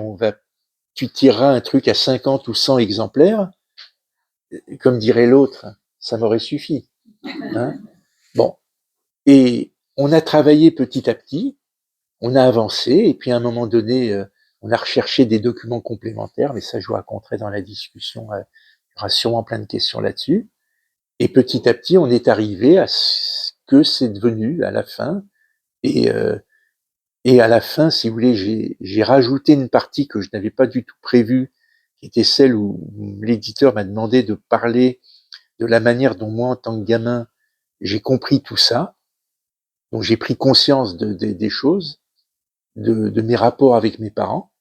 tu tireras un truc à 50 ou 100 exemplaires, comme dirait l'autre, ça m'aurait suffi. Hein. Bon. Et on a travaillé petit à petit, on a avancé, et puis à un moment donné, on a recherché des documents complémentaires, mais ça, je vous raconterai dans la discussion. Il y aura sûrement plein de questions là-dessus. Et petit à petit, on est arrivé à ce que c'est devenu à la fin. Et, euh, et à la fin, si vous voulez, j'ai rajouté une partie que je n'avais pas du tout prévue, qui était celle où l'éditeur m'a demandé de parler de la manière dont moi, en tant que gamin, j'ai compris tout ça. Donc j'ai pris conscience des choses, de mes rapports avec mes parents.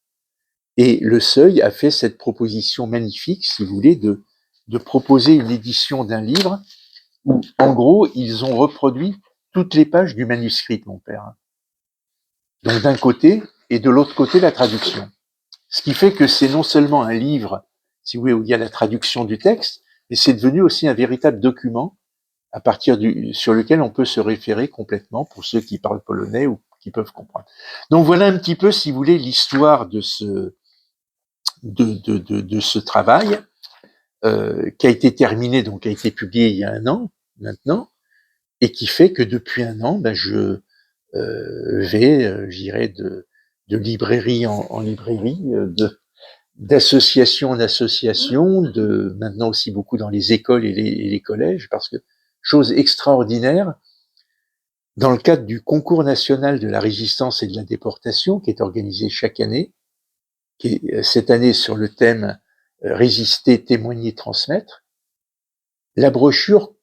Et le Seuil a fait cette proposition magnifique, si vous voulez, de proposer une édition d'un livre où, en gros, ils ont reproduit toutes les pages du manuscrit de mon père. Donc d'un côté, et de l'autre côté, la traduction. Ce qui fait que c'est non seulement un livre, si vous voulez, où il y a la traduction du texte, mais c'est devenu aussi un véritable document sur lequel on peut se référer complètement pour ceux qui parlent polonais ou qui peuvent comprendre. Donc voilà un petit peu, si vous voulez, l'histoire de ce travail qui a été terminé, donc qui a été publié il y a 1 an maintenant, et qui fait que depuis 1 an, je vais, j'irai de librairie en librairie, d'association en association, maintenant aussi beaucoup dans les écoles et les collèges, parce que chose extraordinaire, dans le cadre du concours national de la résistance et de la déportation, qui est organisé chaque année, qui est cette année sur le thème Résister, témoigner, transmettre, la brochure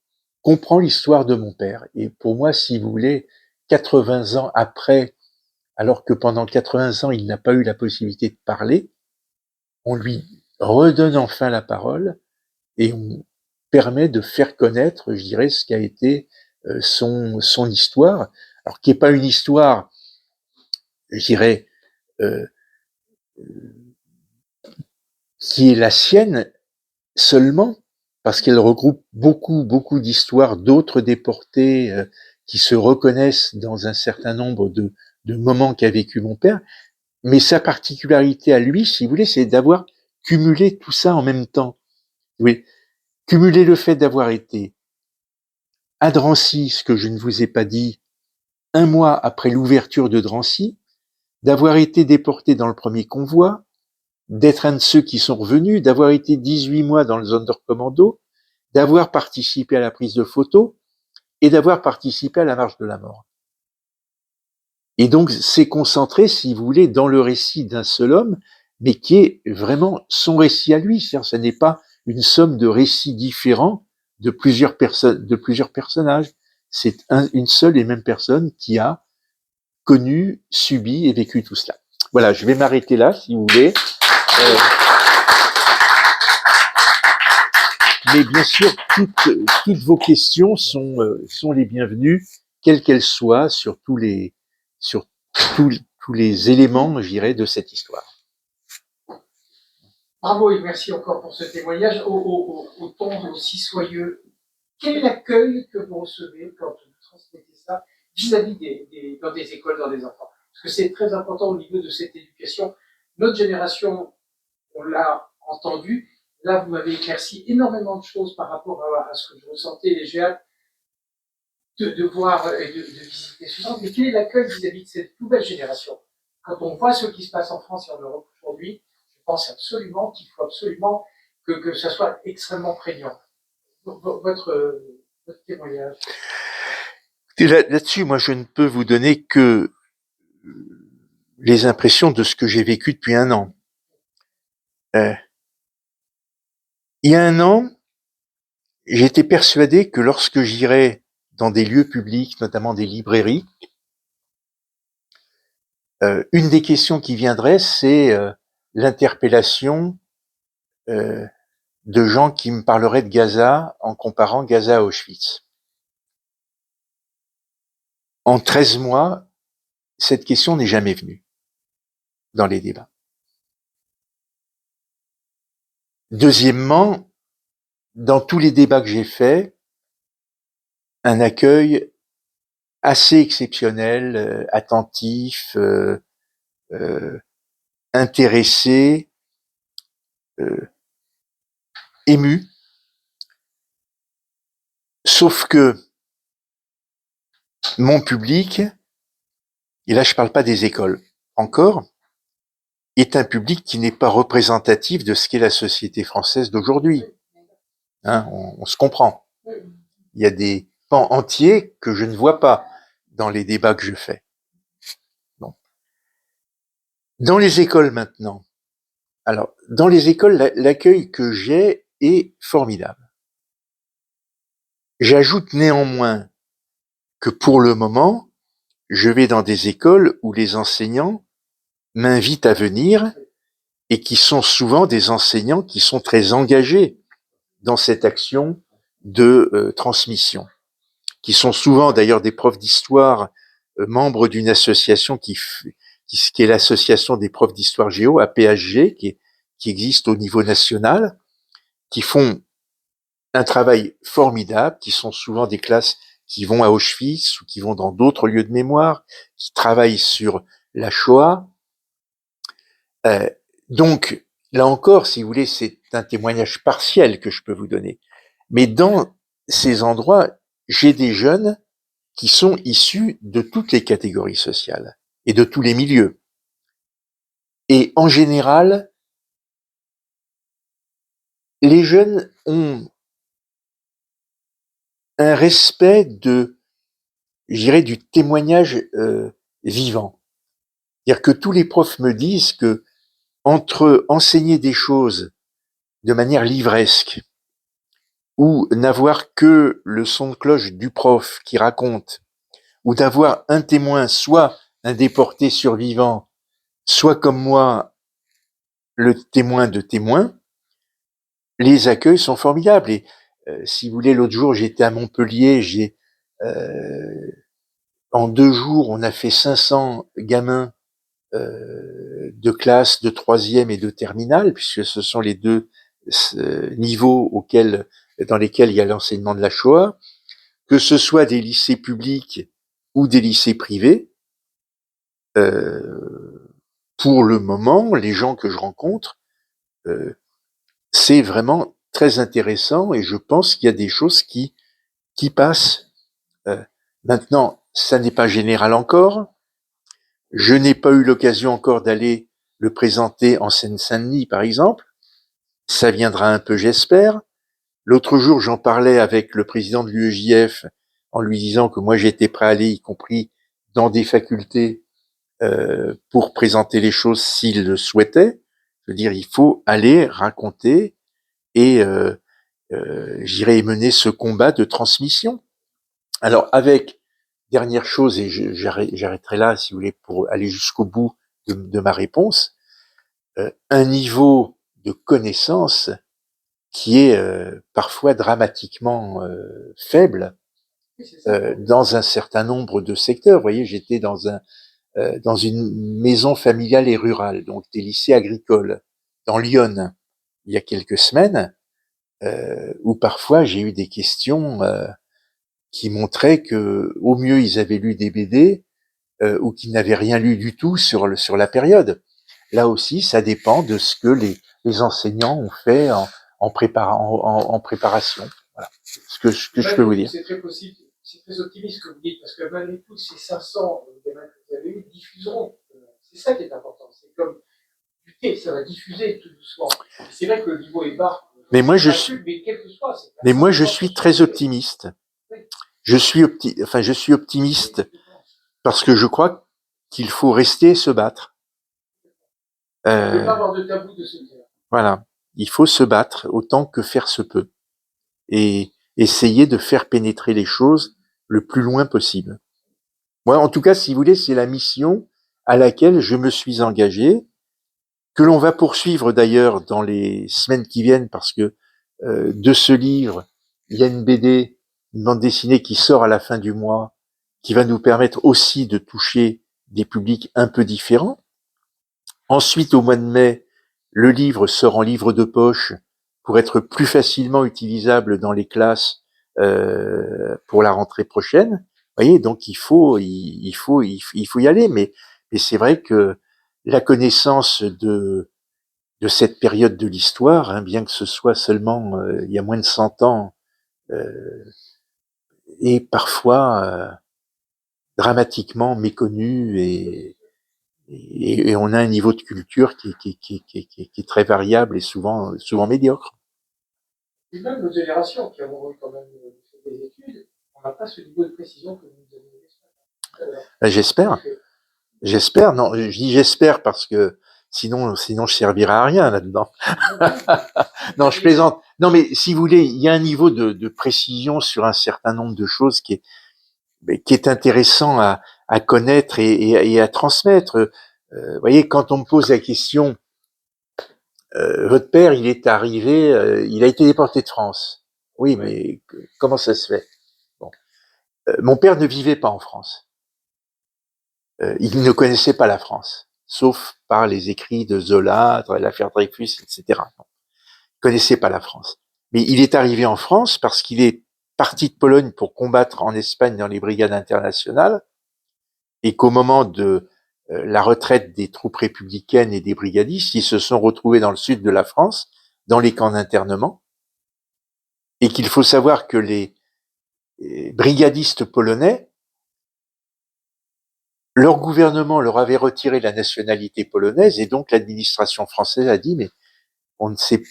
comprend l'histoire de mon père. Et pour moi, si vous voulez, 80 ans après, alors que pendant 80 ans, il n'a pas eu la possibilité de parler, on lui redonne enfin la parole et on permet de faire connaître, je dirais, ce qu'a été son histoire. Alors, qui n'est pas une histoire, je dirais, euh, qui est la sienne seulement, parce qu'elle regroupe beaucoup d'histoires d'autres déportés qui se reconnaissent dans un certain nombre de moments qu'a vécu mon père. Mais sa particularité à lui, si vous voulez, c'est d'avoir cumulé tout ça en même temps. Oui, cumuler le fait d'avoir été à Drancy, ce que je ne vous ai pas dit, un mois après l'ouverture de Drancy, d'avoir été déporté dans le premier convoi, d'être un de ceux qui sont revenus, d'avoir été 18 mois dans le Sonderkommando, d'avoir participé à la prise de photos et d'avoir participé à la marche de la mort. Et donc, c'est concentré, si vous voulez, dans le récit d'un seul homme, mais qui est vraiment son récit à lui. C'est-à-dire, ce n'est pas une somme de récits différents de plusieurs personnes, de plusieurs personnages. C'est une seule et même personne qui a connu, subi et vécu tout cela. Voilà, je vais m'arrêter là, si vous voulez. Mais bien sûr, toutes vos questions sont les bienvenues, quelles qu'elles soient, sur tous les éléments, je dirais, de cette histoire. Bravo et merci encore pour ce témoignage au ton aussi soyeux. Quel est l'accueil que vous recevez quand vous transmettez ça vis-à-vis dans des écoles, dans des enfants? Parce que c'est très important au niveau de cette éducation. Notre génération, on l'a entendu. Là, vous m'avez éclairci énormément de choses par rapport à ce que je ressentais et j'ai hâte de voir et de visiter ce centre. Mais quel est l'accueil vis-à-vis de cette nouvelle génération? Quand on voit ce qui se passe en France et en Europe aujourd'hui, je pense absolument qu'il faut absolument que ça soit extrêmement prégnant. Votre témoignage. Là-dessus, moi, je ne peux vous donner que les impressions de ce que j'ai vécu depuis un an. Il y a un an, j'étais persuadé que lorsque j'irais dans des lieux publics, notamment des librairies, une des questions qui viendrait, c'est l'interpellation de gens qui me parleraient de Gaza en comparant Gaza à Auschwitz. En 13 mois, cette question n'est jamais venue dans les débats. Deuxièmement, dans tous les débats que j'ai faits, un accueil assez exceptionnel, attentif, intéressé, ému. Sauf que mon public, et là je parle pas des écoles encore, est un public qui n'est pas représentatif de ce qu'est la société française d'aujourd'hui. Hein, on se comprend. Il y a des pans entiers que je ne vois pas dans les débats que je fais. Bon. Dans les écoles maintenant, alors dans les écoles, l'accueil que j'ai est formidable. J'ajoute néanmoins que pour le moment, je vais dans des écoles où les enseignants m'invitent à venir et qui sont souvent des enseignants qui sont très engagés dans cette action de transmission, qui sont souvent d'ailleurs des profs d'histoire, membres d'une association qui est l'association des profs d'histoire géo, APHG, qui existe au niveau national, qui font un travail formidable, qui sont souvent des classes qui vont à Auschwitz ou qui vont dans d'autres lieux de mémoire, qui travaillent sur la Shoah. Donc, là encore, si vous voulez, c'est un témoignage partiel que je peux vous donner. Mais dans ces endroits, j'ai des jeunes qui sont issus de toutes les catégories sociales et de tous les milieux. Et en général, les jeunes ont un respect je dirais, du témoignage vivant. C'est-à-dire que tous les profs me disent que entre enseigner des choses de manière livresque ou n'avoir que le son de cloche du prof qui raconte, ou d'avoir un témoin, soit un déporté survivant, soit comme moi, le témoin de témoin, les accueils sont formidables. Et si vous voulez, l'autre jour, j'étais à Montpellier, en 2 jours, on a fait 500 gamins de classe de troisième et de terminale, puisque ce sont les deux niveaux auxquels dans lesquels il y a l'enseignement de la Shoah, que ce soit des lycées publics ou des lycées privés. Pour le moment, les gens que je rencontre, c'est vraiment très intéressant et je pense qu'il y a des choses qui passent. Maintenant, ça n'est pas général encore. Je n'ai pas eu l'occasion encore d'aller le présenter en Seine-Saint-Denis, par exemple. Ça viendra un peu, j'espère. L'autre jour, j'en parlais avec le président de l'UEJF en lui disant que moi, j'étais prêt à aller, y compris dans des facultés, pour présenter les choses s'il le souhaitait. Je veux dire, il faut aller raconter et j'irai mener ce combat de transmission. Alors, avec dernière chose, et j'arrêterai là, si vous voulez, pour aller jusqu'au bout de ma réponse, un niveau de connaissance qui est parfois dramatiquement faible dans un certain nombre de secteurs. Vous voyez, j'étais dans une maison familiale et rurale, donc des lycées agricoles, dans l'Yonne, il y a quelques semaines, où parfois j'ai eu des questions qui montraient que, au mieux, ils avaient lu des BD, ou qu'ils n'avaient rien lu du tout sur la période. Là aussi, ça dépend de ce que les enseignants ont fait en préparation. Voilà. Ce que je peux vous dire. C'est très possible, c'est très optimiste ce que vous dites, parce que malgré tout, ces 500 gamins que vous avez eu diffuseront. C'est ça qui est important. C'est comme du thé, ça va diffuser tout doucement. C'est vrai que le niveau est bas. Mais moi, je suis très optimiste. Je suis optimiste parce que je crois qu'il faut rester et se battre. Il ne faut pas avoir de tabou de ce terrain. Voilà. Il faut se battre autant que faire se peut. Et essayer de faire pénétrer les choses le plus loin possible. Moi, en tout cas, si vous voulez, c'est la mission à laquelle je me suis engagé, que l'on va poursuivre d'ailleurs dans les semaines qui viennent, parce que de ce livre, il y a une BD, une bande dessinée qui sort à la fin du mois, qui va nous permettre aussi de toucher des publics un peu différents. Ensuite, au mois de mai, le livre sort en livre de poche pour être plus facilement utilisable dans les classes pour la rentrée prochaine. Vous voyez, donc il faut y aller, mais c'est vrai que la connaissance de cette période de l'histoire, hein, bien que ce soit seulement il y a moins de 100 ans, est parfois dramatiquement méconnue et on a un niveau de culture qui est très variable et souvent médiocre. Et même nos générations qui avons quand même fait des études, on n'a pas ce niveau de précision que vous avez. J'espère. Non, je dis j'espère parce que sinon je servirai à rien là-dedans. Non, je plaisante. Non, mais si vous voulez, il y a un niveau de précision sur un certain nombre de choses qui est intéressant à connaître et à transmettre. Vous voyez, quand on me pose la question, votre père, il est arrivé, il a été déporté de France. Oui, mais comment ça se fait? Bon. Mon père ne vivait pas en France. Il ne connaissait pas la France, sauf par les écrits de Zola, l'affaire Dreyfus, etc. Non, il connaissait pas la France. Mais il est arrivé en France parce qu'il est parti de Pologne pour combattre en Espagne dans les brigades internationales, et qu'au moment de la retraite des troupes républicaines et des brigadistes, ils se sont retrouvés dans le sud de la France, dans les camps d'internement, et qu'il faut savoir que les brigadistes polonais, leur gouvernement leur avait retiré la nationalité polonaise, et donc l'administration française a dit, mais on ne sait,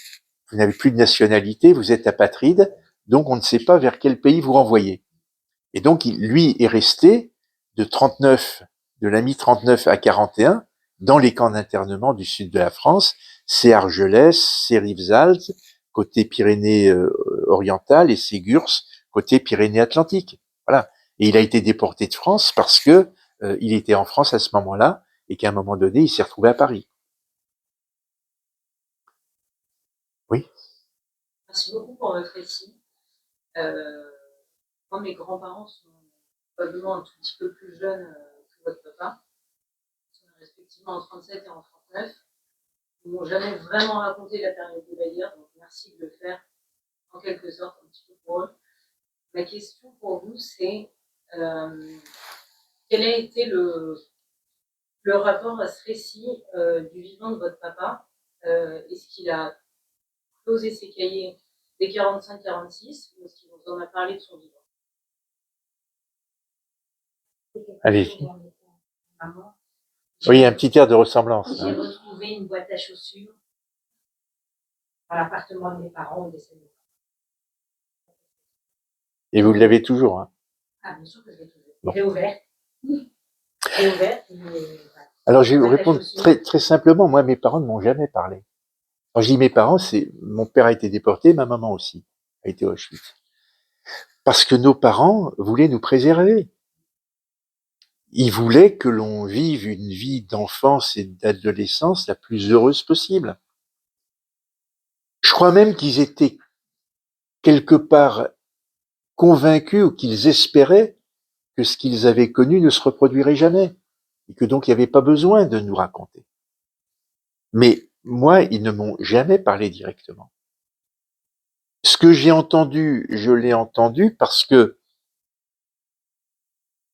vous n'avez plus de nationalité, vous êtes apatride, donc on ne sait pas vers quel pays vous renvoyer. Et donc, lui est resté de la mi-39 à 41, dans les camps d'internement du sud de la France. C'est Argelès, c'est Rivesaltes, côté Pyrénées-Orientales, et c'est Gurs, côté Pyrénées-Atlantiques. Voilà. Et il a été déporté de France parce que il était en France à ce moment-là, et qu'à un moment donné, il s'est retrouvé à Paris. Oui. Merci beaucoup pour votre récit. Moi, mes grands-parents sont probablement un tout petit peu plus jeunes que votre papa. Ils sont respectivement en 37 et en 39. Ils m'ont jamais vraiment raconté la période de la guerre, donc merci de le faire en quelque sorte un petit peu pour eux. Ma question pour vous, c'est quel a été le rapport à ce récit du vivant de votre papa? Est-ce qu'il a closé ses cahiers dès 45-46 ou est-ce qu'il vous en a parlé de son vivant? Allez-y. Maman, Oui, un petit air de ressemblance. j'ai retrouvé une boîte à chaussures dans l'appartement de mes parents au décès de mes parents. Et vous l'avez toujours. Hein. Ah, bien sûr que je l'ai trouvé. Bon. J'ai ouvert. J'ai ouvert. Voilà. Alors, je vais vous Boîte à répondre chaussures. très simplement. Moi, mes parents ne m'ont jamais parlé. Quand je dis mes parents, c'est mon père a été déporté, ma maman aussi a été à Auschwitz. Parce que nos parents voulaient nous préserver. Ils voulaient que l'on vive une vie d'enfance et d'adolescence la plus heureuse possible. Je crois même qu'ils étaient quelque part convaincus ou qu'ils espéraient que ce qu'ils avaient connu ne se reproduirait jamais et que donc il n'y avait pas besoin de nous raconter. Mais moi, ils ne m'ont jamais parlé directement. Ce que j'ai entendu, je l'ai entendu parce que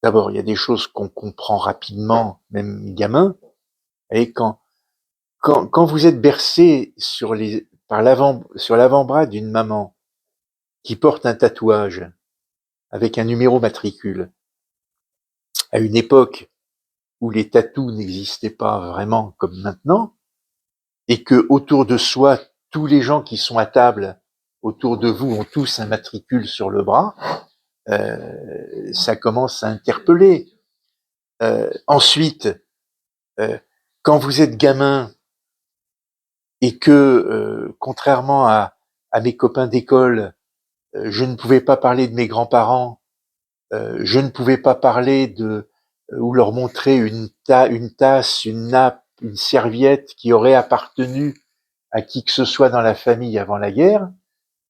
d'abord, il y a des choses qu'on comprend rapidement, même gamin, et quand vous êtes bercé sur l'avant-bras d'une maman qui porte un tatouage avec un numéro matricule, à une époque où les tatous n'existaient pas vraiment comme maintenant, et que autour de soi, tous les gens qui sont à table autour de vous ont tous un matricule sur le bras, ça commence à interpeller. Ensuite, quand vous êtes gamin et que, contrairement à mes copains d'école, je ne pouvais pas parler de mes grands-parents, je ne pouvais pas parler de ou leur montrer une tasse, une nappe, une serviette qui aurait appartenu à qui que ce soit dans la famille avant la guerre,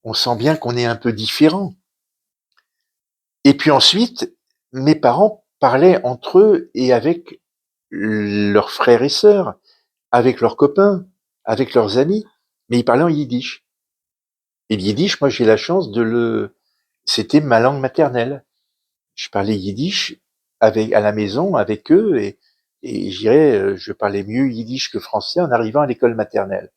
on sent bien qu'on est un peu différent. Et puis ensuite, mes parents parlaient entre eux et avec leurs frères et sœurs, avec leurs copains, avec leurs amis, mais ils parlaient en yiddish. Et le yiddish, moi j'ai la chance c'était ma langue maternelle. Je parlais yiddish à la maison avec eux et je dirais, je parlais mieux yiddish que français en arrivant à l'école maternelle.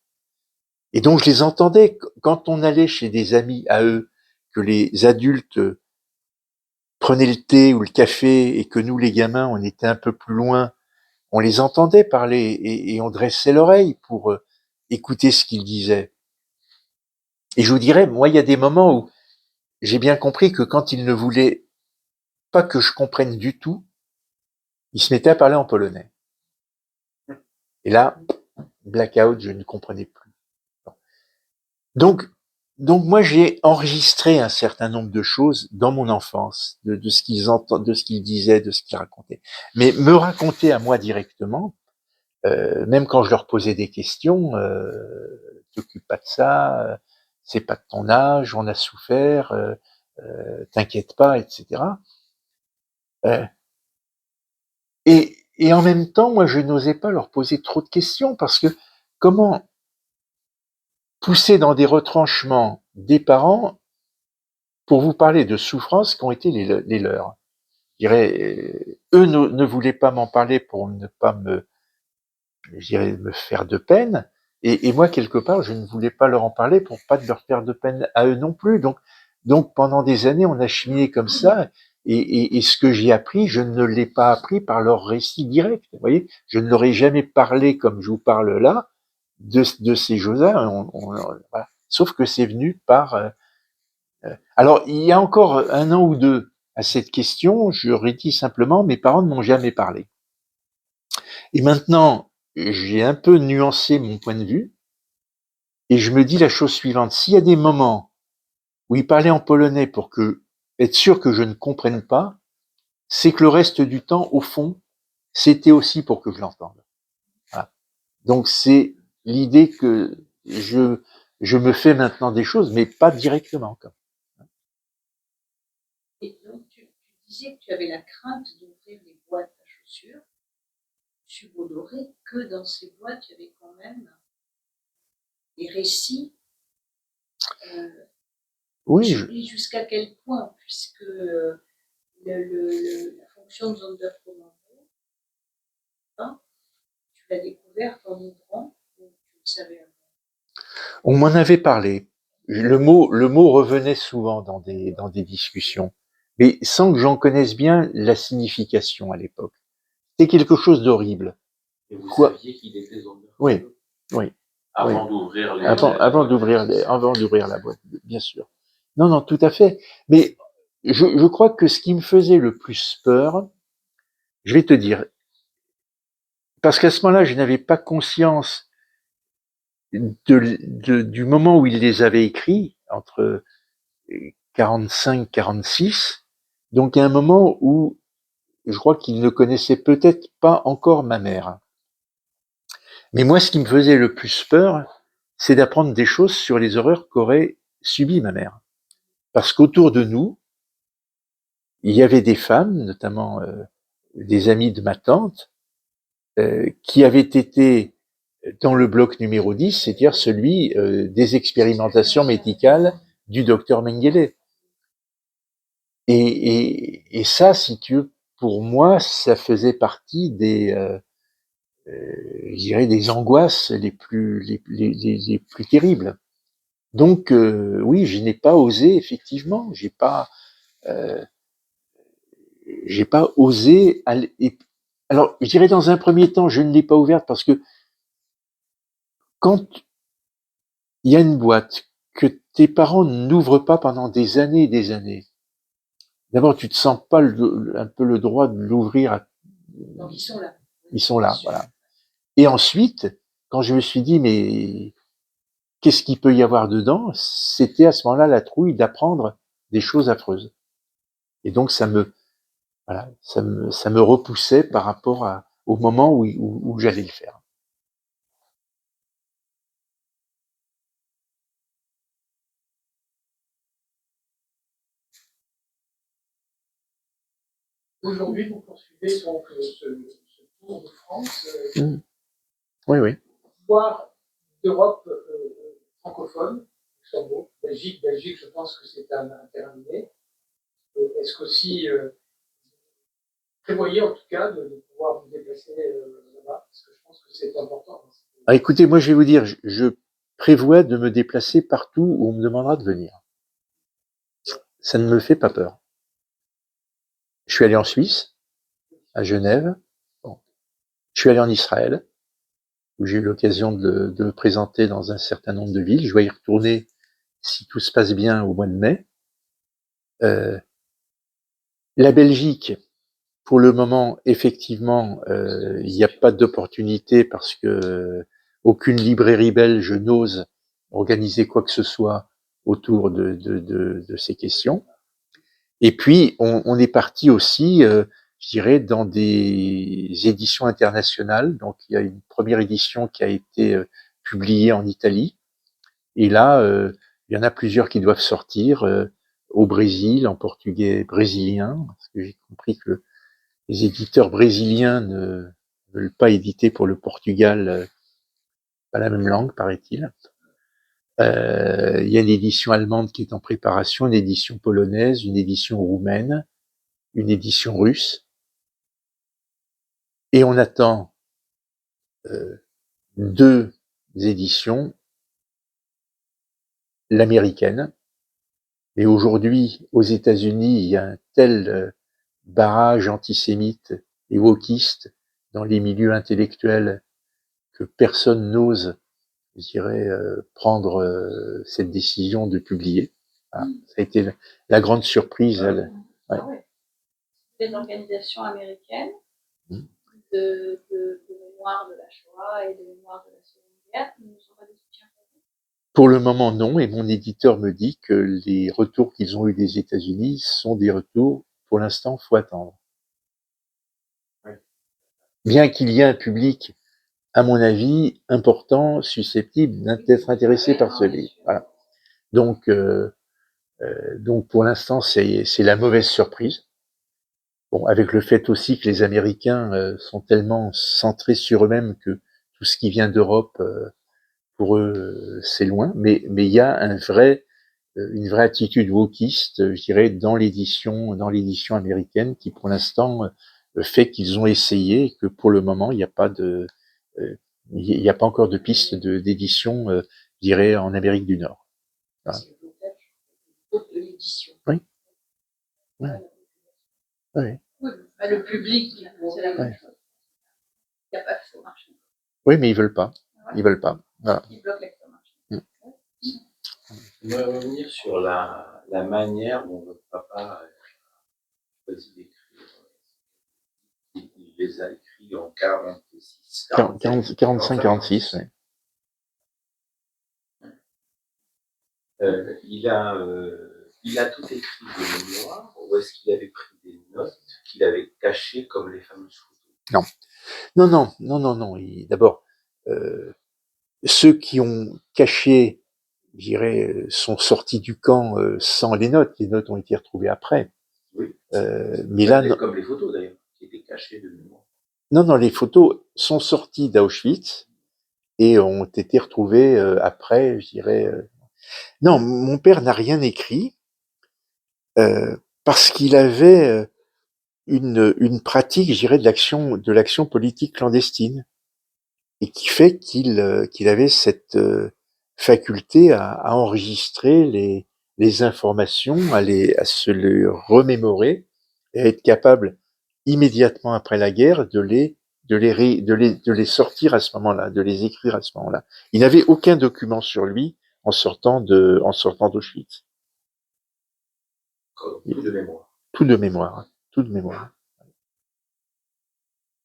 Et donc je les entendais quand on allait chez des amis à eux, que les adultes prenaient le thé ou le café et que nous les gamins on était un peu plus loin, on les entendait parler et on dressait l'oreille pour écouter ce qu'ils disaient. Et je vous dirais, moi il y a des moments où j'ai bien compris que quand ils ne voulaient pas que je comprenne du tout, ils se mettaient à parler en polonais. Et là, blackout, je ne comprenais plus. Donc, donc moi j'ai enregistré un certain nombre de choses dans mon enfance, de ce qu'ils entendent, de ce qu'ils disaient, de ce qu'ils racontaient. Mais me raconter à moi directement, même quand je leur posais des questions, t'occupe pas de ça, c'est pas de ton âge, on a souffert, t'inquiète pas, etc. Et en même temps, moi je n'osais pas leur poser trop de questions parce que comment pousser dans des retranchements des parents pour vous parler de souffrances qui ont été les leurs. Je dirais, eux ne voulaient pas m'en parler pour ne pas je dirais, me faire de peine. Et moi, quelque part, je ne voulais pas leur en parler pour pas de leur faire de peine à eux non plus. Donc pendant des années, on a cheminé comme ça. Et ce que j'ai appris, je ne l'ai pas appris par leur récit direct. Vous voyez, je ne leur ai jamais parlé comme je vous parle là de ces choses-là. Voilà. Sauf que c'est venu par alors, il y a encore un an ou deux à cette question, je redis simplement, mes parents ne m'ont jamais parlé. Et maintenant, j'ai un peu nuancé mon point de vue et je me dis la chose suivante. S'il y a des moments où ils parlaient en polonais pour être sûr que je ne comprenne pas, c'est que le reste du temps, au fond, c'était aussi pour que je l'entende. Voilà. Donc, c'est l'idée que je me fais maintenant des choses, mais pas directement. Et donc, tu disais que tu avais la crainte d'ouvrir les boîtes à chaussures. Tu voudrais que dans ces boîtes, il y avait quand même des récits Oui, J'oublie jusqu'à quel point, puisque la fonction de Sonderkommando, hein, tu l'as découverte en ouvrant, ou tu le savais avant? on m'en avait parlé. Le mot revenait souvent dans des discussions, mais sans que j'en connaisse bien la signification à l'époque. C'était quelque chose d'horrible. Et vous Quoi? saviez qu'il était Zondervan Oui, oui. avant d'ouvrir les Avant d'ouvrir la boîte, bien sûr. Non, non, tout à fait. Mais je crois que ce qui me faisait le plus peur, je vais te dire, parce qu'à ce moment-là, je n'avais pas conscience du moment où il les avait écrits, entre 45, 46. Donc, à un moment où je crois qu'il ne connaissait peut-être pas encore ma mère. Mais moi, ce qui me faisait le plus peur, c'est d'apprendre des choses sur les horreurs qu'aurait subi ma mère. Parce qu'autour de nous, il y avait des femmes, notamment des amies de ma tante, qui avaient été dans le bloc numéro 10, c'est-à-dire celui des expérimentations médicales du docteur Mengele. Et ça, si tu veux, pour moi, ça faisait partie je dirais, des angoisses les plus terribles. Donc, oui, je n'ai pas osé, effectivement, euh, j'ai pas osé aller. Alors, je dirais dans un premier temps, je ne l'ai pas ouverte parce que quand il y a une boîte que tes parents n'ouvrent pas pendant des années et des années, d'abord, tu te sens pas un peu le droit de l'ouvrir. Donc ils sont là. Ils sont là, voilà. Et ensuite, quand je me suis dit, mais qu'est-ce qu'il peut y avoir dedans? C'était à ce moment-là la trouille d'apprendre des choses affreuses. Et donc, voilà, ça me repoussait par rapport au moment où j'allais le faire. Aujourd'hui, vous poursuivez donc ce tour de France, Oui, oui. voire d'Europe francophone, Luxembourg, Belgique, je pense que c'est un terminé. Est-ce qu'aussi, prévoyez en tout cas de pouvoir vous déplacer là-bas, parce que je pense que c'est important. Ah, écoutez, moi je vais vous dire, je prévois de me déplacer partout où on me demandera de venir. Ça ne me fait pas peur. Je suis allé en Suisse, à Genève. Bon. Je suis allé en Israël, où j'ai eu l'occasion de me présenter dans un certain nombre de villes. Je vais y retourner, si tout se passe bien, au mois de mai. La Belgique, pour le moment, effectivement, il n'y a pas d'opportunité parce que aucune librairie belge n'ose organiser quoi que ce soit autour de ces questions. Et puis, on est parti aussi, je dirais, dans des éditions internationales. Donc, il y a une première édition qui a été publiée en Italie. Et là, il y en a plusieurs qui doivent sortir au Brésil, en portugais brésilien, parce que j'ai compris que les éditeurs brésiliens ne veulent pas éditer pour le Portugal, pas la même langue, paraît-il. Il y a une édition allemande qui est en préparation, une édition polonaise, une édition roumaine, une édition russe. Et on attend deux éditions, l'américaine. Et aujourd'hui, aux États-Unis, il y a un tel barrage antisémite et wokiste dans les milieux intellectuels que personne n'ose, je dirais, prendre cette décision de publier. Voilà. Ça a été la grande surprise. Ouais. Ah ouais. Des organisations américaines Mm. de mémoire de la Shoah et de mémoire de la Seconde Guerre qui nous ont pas de soutien. Pour le moment, non. Et mon éditeur me dit que les retours qu'ils ont eus des États-Unis sont des retours, pour l'instant, faut attendre. Bien qu'il y ait un public, à mon avis, important, susceptible d'être intéressé par ce livre. Voilà. Donc, pour l'instant, c'est la mauvaise surprise. Bon, avec le fait aussi que les Américains sont tellement centrés sur eux-mêmes que tout ce qui vient d'Europe, pour eux, c'est loin. Mais il y a un vrai une vraie attitude wokiste, je dirais, dans l'édition américaine, qui pour l'instant fait qu'ils ont essayé, et que pour le moment il n'y a pas de, il n'y a pas encore de piste d'édition, je dirais, en Amérique du Nord. Voilà. C'est le blocage de l'édition. Oui. Ouais. Ouais. Oui, bah, le public, c'est la même Ouais. chose. Il n'y a pas que ça marche. Oui, mais ils veulent pas. Ils veulent pas. Voilà. Ils bloquent l'accès au marché. Je voudrais revenir sur la manière dont votre papa a choisi d'écrire. Il les a écrits en 46, 45, 46, ouais. Il a tout écrit de mémoire, ou est-ce qu'il avait pris des notes qu'il avait cachées comme les fameuses photos? Non. D'abord, ceux qui ont caché, je dirais, sont sortis du camp sans les notes. Les notes ont été retrouvées après. Oui. Mais là, non, Comme les photos d'ailleurs, qui étaient cachées de mémoire. non, les photos sont sorties d'Auschwitz et ont été retrouvées après, je dirais. Non, mon père n'a rien écrit parce qu'il avait une pratique, je dirais, de l'action politique clandestine, et qui fait qu'il avait cette faculté à enregistrer les informations, à se les remémorer, et à être capable immédiatement après la guerre de les sortir à ce moment-là, de les écrire à ce moment-là. Il n'avait aucun document sur lui en sortant d'Auschwitz. Tout de mémoire. Tout de mémoire, tout de mémoire.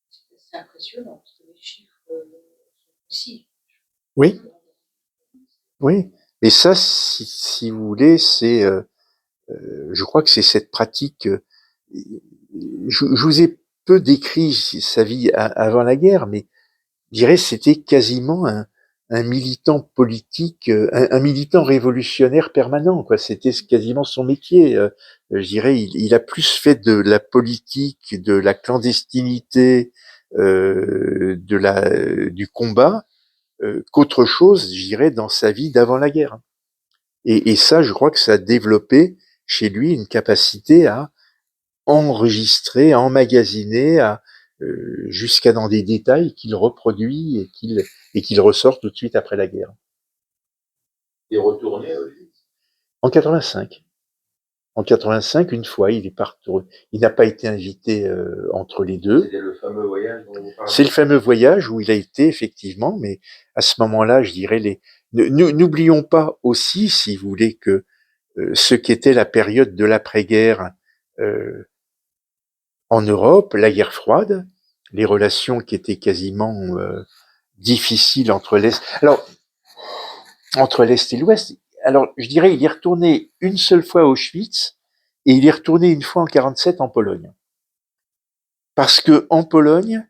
C'est impressionnant, parce que les chiffres sont aussi. Oui, oui. Et ça, si vous voulez, c'est, je crois que c'est cette pratique. Je vous ai peu décrit sa vie avant la guerre, mais je dirais c'était quasiment un militant politique, un militant révolutionnaire permanent, quoi. C'était quasiment son métier. Je dirais, il a plus fait de la politique, de la clandestinité, du combat, qu'autre chose, je dirais, dans sa vie d'avant la guerre. Et ça, je crois que ça a développé chez lui une capacité à enregistrer, à emmagasiner, jusqu'à dans des détails qu'il reproduit et qu'il ressort tout de suite après la guerre. Et retourner à Auschwitz. En 85. En 85, une fois, il est pas retourné. Il n'a pas été invité entre les deux. C'était le fameux voyage dont vous parlez. C'est le fameux voyage où il a été, effectivement, mais à ce moment-là, je dirais, n'oublions pas aussi, si vous voulez, que ce qu'était la période de l'après-guerre en Europe, la guerre froide, les relations qui étaient quasiment difficiles entre l'Est. Alors, entre l'Est et l'Ouest. Alors, je dirais, il est retourné une seule fois à Auschwitz et il est retourné une fois en 47 en Pologne. Parce que en Pologne,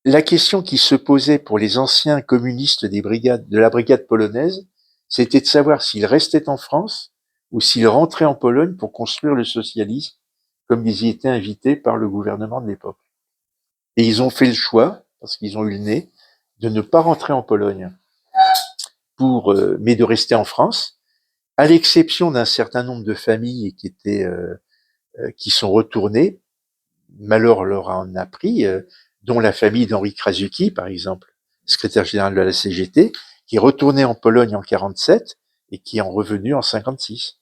la question qui se posait pour les anciens communistes de la brigade polonaise, c'était de savoir s'ils restaient en France ou s'ils rentraient en Pologne pour construire le socialisme, comme ils y étaient invités par le gouvernement de l'époque. Et ils ont fait le choix, parce qu'ils ont eu le nez, de ne pas rentrer en Pologne, mais de rester en France, à l'exception d'un certain nombre de familles qui sont retournées. Malheur leur en a pris, dont la famille d'Henri Krasuki, par exemple, secrétaire général de la CGT, qui est retourné en Pologne en 47 et qui est revenu en 56.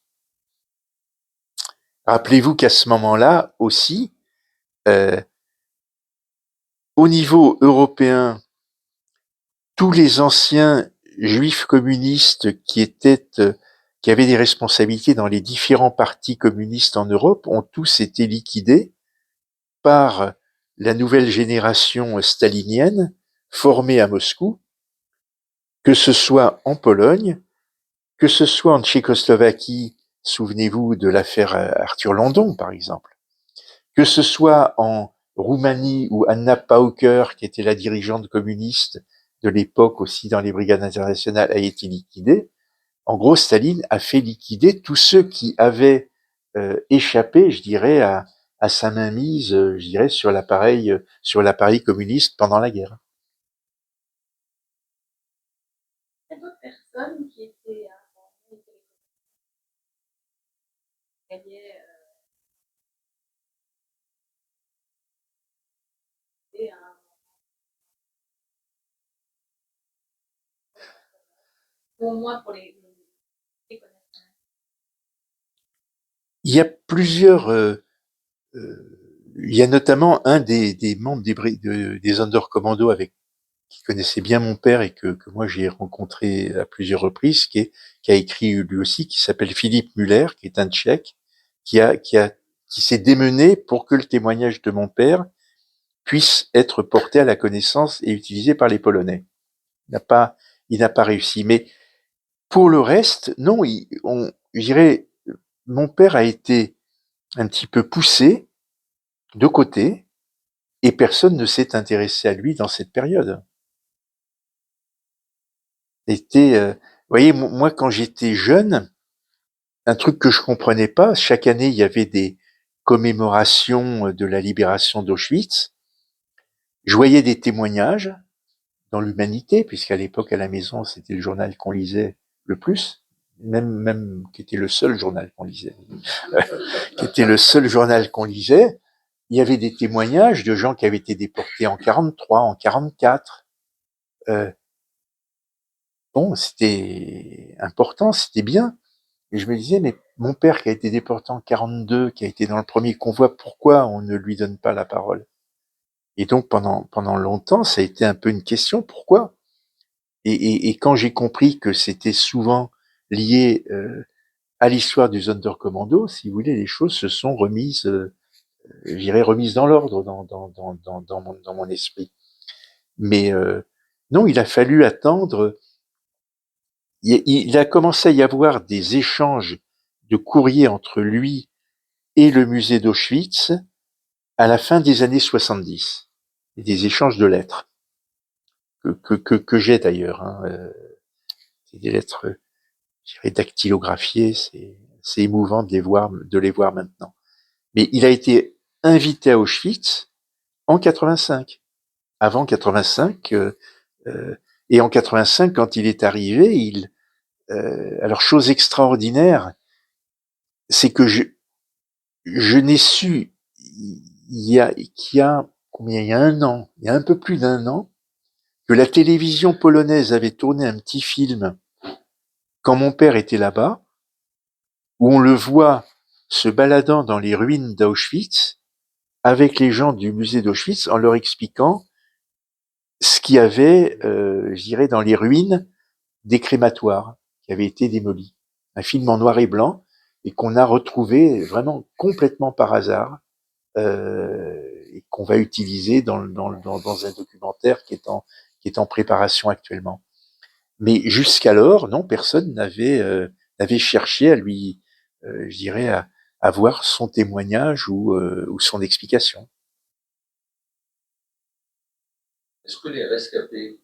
Rappelez-vous qu'à ce moment-là aussi, euh, au niveau européen, tous les anciens juifs communistes qui avaient des responsabilités dans les différents partis communistes en Europe ont tous été liquidés par la nouvelle génération stalinienne formée à Moscou, que ce soit en Pologne, que ce soit en Tchécoslovaquie, souvenez-vous de l'affaire Arthur Landon par exemple, que ce soit en Roumanie où Anna Pauker, qui était la dirigeante communiste de l'époque aussi dans les brigades internationales, a été liquidée. En gros, Staline a fait liquider tous ceux qui avaient échappé, je dirais, à sa mainmise, je dirais, sur l'appareil communiste pendant la guerre. Il y a d'autres personnes qui étaient gagnait et au moins pour les connaître. Il y a plusieurs, il y a notamment un des membres des Sonderkommando avec qui connaissait bien mon père et que moi j'ai rencontré à plusieurs reprises, qui a écrit lui aussi, qui s'appelle Philippe Muller, qui est un Tchèque, qui s'est démené pour que le témoignage de mon père puisse être porté à la connaissance et utilisé par les Polonais. Il n'a pas réussi. Mais pour le reste, non, je dirais, mon père a été un petit peu poussé de côté et personne ne s'est intéressé à lui dans cette période. Vous voyez, moi quand j'étais jeune, un truc que je comprenais pas, chaque année il y avait des commémorations de la libération d'Auschwitz. Je voyais des témoignages dans l'Humanité, puisqu'à l'époque à la maison c'était le journal qu'on lisait le plus, même qui était le seul journal qu'on lisait, qui était le seul journal qu'on lisait. Il y avait des témoignages de gens qui avaient été déportés en 43, en 44. Bon, c'était important, c'était bien. Et je me disais, mais mon père qui a été déporté en 42, qui a été dans le premier convoi, pourquoi on ne lui donne pas la parole? Et donc pendant longtemps, ça a été un peu une question, pourquoi? Et quand j'ai compris que c'était souvent lié à l'histoire du Sonderkommando, si vous voulez, les choses se sont remises, je dirais remises dans l'ordre dans mon esprit. Mais non, il a fallu attendre. Il a commencé à y avoir des échanges de courriers entre lui et le musée d'Auschwitz à la fin des années 70. Et des échanges de lettres que j'ai d'ailleurs. Hein. C'est des lettres, je dirais, dactylographiées. C'est émouvant de les voir maintenant. Mais il a été invité à Auschwitz en 85. Avant 85, et en 85, quand il est arrivé, alors chose extraordinaire, c'est que je n'ai su il y a un an, il y a un peu plus d'un an, que la télévision polonaise avait tourné un petit film quand mon père était là-bas, où on le voit se baladant dans les ruines d'Auschwitz avec les gens du musée d'Auschwitz en leur expliquant ce qu'il y avait, je dirais, dans les ruines des crématoires qui avaient été démolis. Un film en noir et blanc et qu'on a retrouvé vraiment complètement par hasard et qu'on va utiliser dans un documentaire qui est en préparation actuellement. Mais jusqu'alors, non, personne n'avait cherché à lui, je dirais, à voir son témoignage ou son explication. Est-ce que les rescapés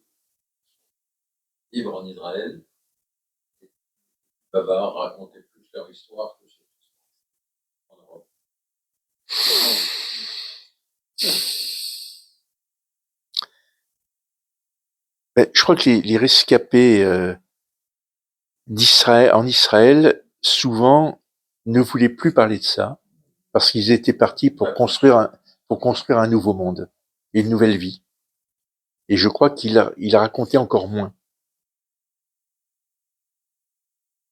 libres en Israël peuvent raconter plus leur histoire que ceux qui sont en Europe? Je crois que les rescapés en Israël, souvent, ne voulaient plus parler de ça parce qu'ils étaient partis pour construire un nouveau monde, une nouvelle vie. Et je crois il a raconté encore moins.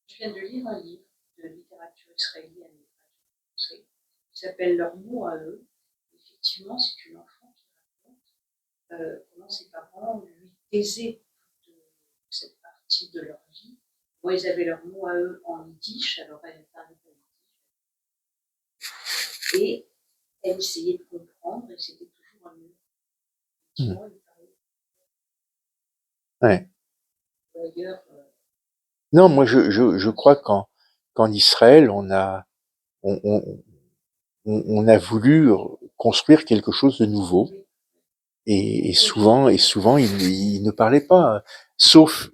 Je viens de lire un livre de littérature israélienne et française qui s'appelle Leurs mots à eux. Effectivement, c'est une enfant qui raconte comment ses parents lui taisaient toute cette partie de leur vie. Bon, ils avaient leurs mots à eux en yiddish, alors elle parlait pas yiddish. Et elle essayait de comprendre, et c'était toujours un mur. Effectivement, il parlait. Ouais. D'ailleurs, Non, moi je crois qu'en Israël on a voulu construire quelque chose de nouveau et souvent ils ne parlaient pas, sauf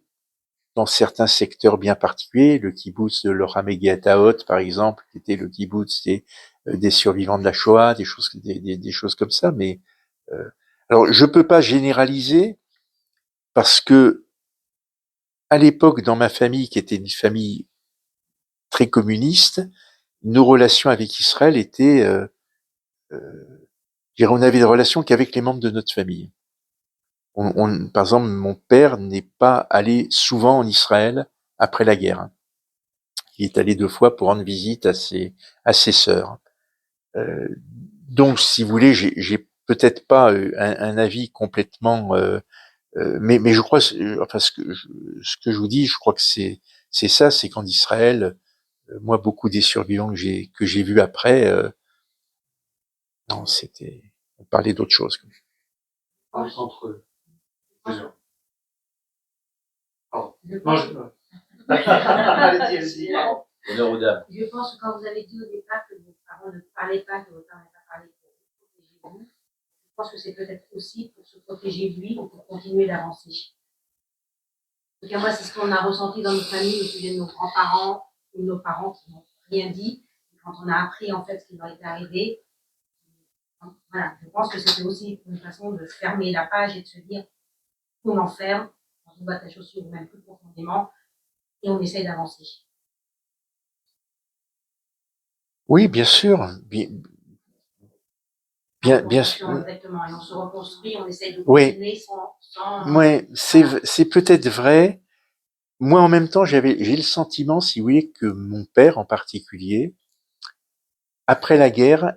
dans certains secteurs bien particuliers, le kibbutz de Loram Taot par exemple, qui était le kibbutz des survivants de la Shoah, des choses comme ça. Mais alors je peux pas généraliser parce que à l'époque dans ma famille qui était une famille très communiste, nos relations avec Israël étaient, je dirais, on avait des relations qu'avec les membres de notre famille. Par exemple, mon père n'est pas allé souvent en Israël après la guerre. Il est allé 2 fois pour rendre visite à ses sœurs. Donc, si vous voulez, j'ai peut-être pas un avis complètement, mais je crois, enfin, ce que je vous dis, je crois que c'est ça, c'est qu'en Israël, moi, beaucoup des survivants que j'ai vus après, non, on parlait d'autre chose. Entre eux. Plusieurs. Pardon. Non, allez-y. Honneur aux dames. Je pense que quand vous avez dit au départ que vos parents ne parlaient pas, que votre père n'a pas parlé pour vous protéger vous, je pense que c'est peut-être aussi pour se protéger lui ou pour continuer d'avancer. En tout cas, moi, c'est ce qu'on a ressenti dans nos familles au sujet de nos grands-parents ou nos parents qui n'ont rien dit. Et quand on a appris en fait ce qui leur était arrivé, voilà, je pense que c'était aussi une façon de fermer la page et de se dire on enferme, on se boîte à chaussures ou même plus profondément et on essaye d'avancer. Oui, bien sûr. Bien sûr. Exactement. Et on se reconstruit, on essaye de Oui. continuer sans... Ouais, c'est peut-être vrai. Moi, en même temps, j'ai le sentiment, si vous voulez, que mon père, en particulier, après la guerre,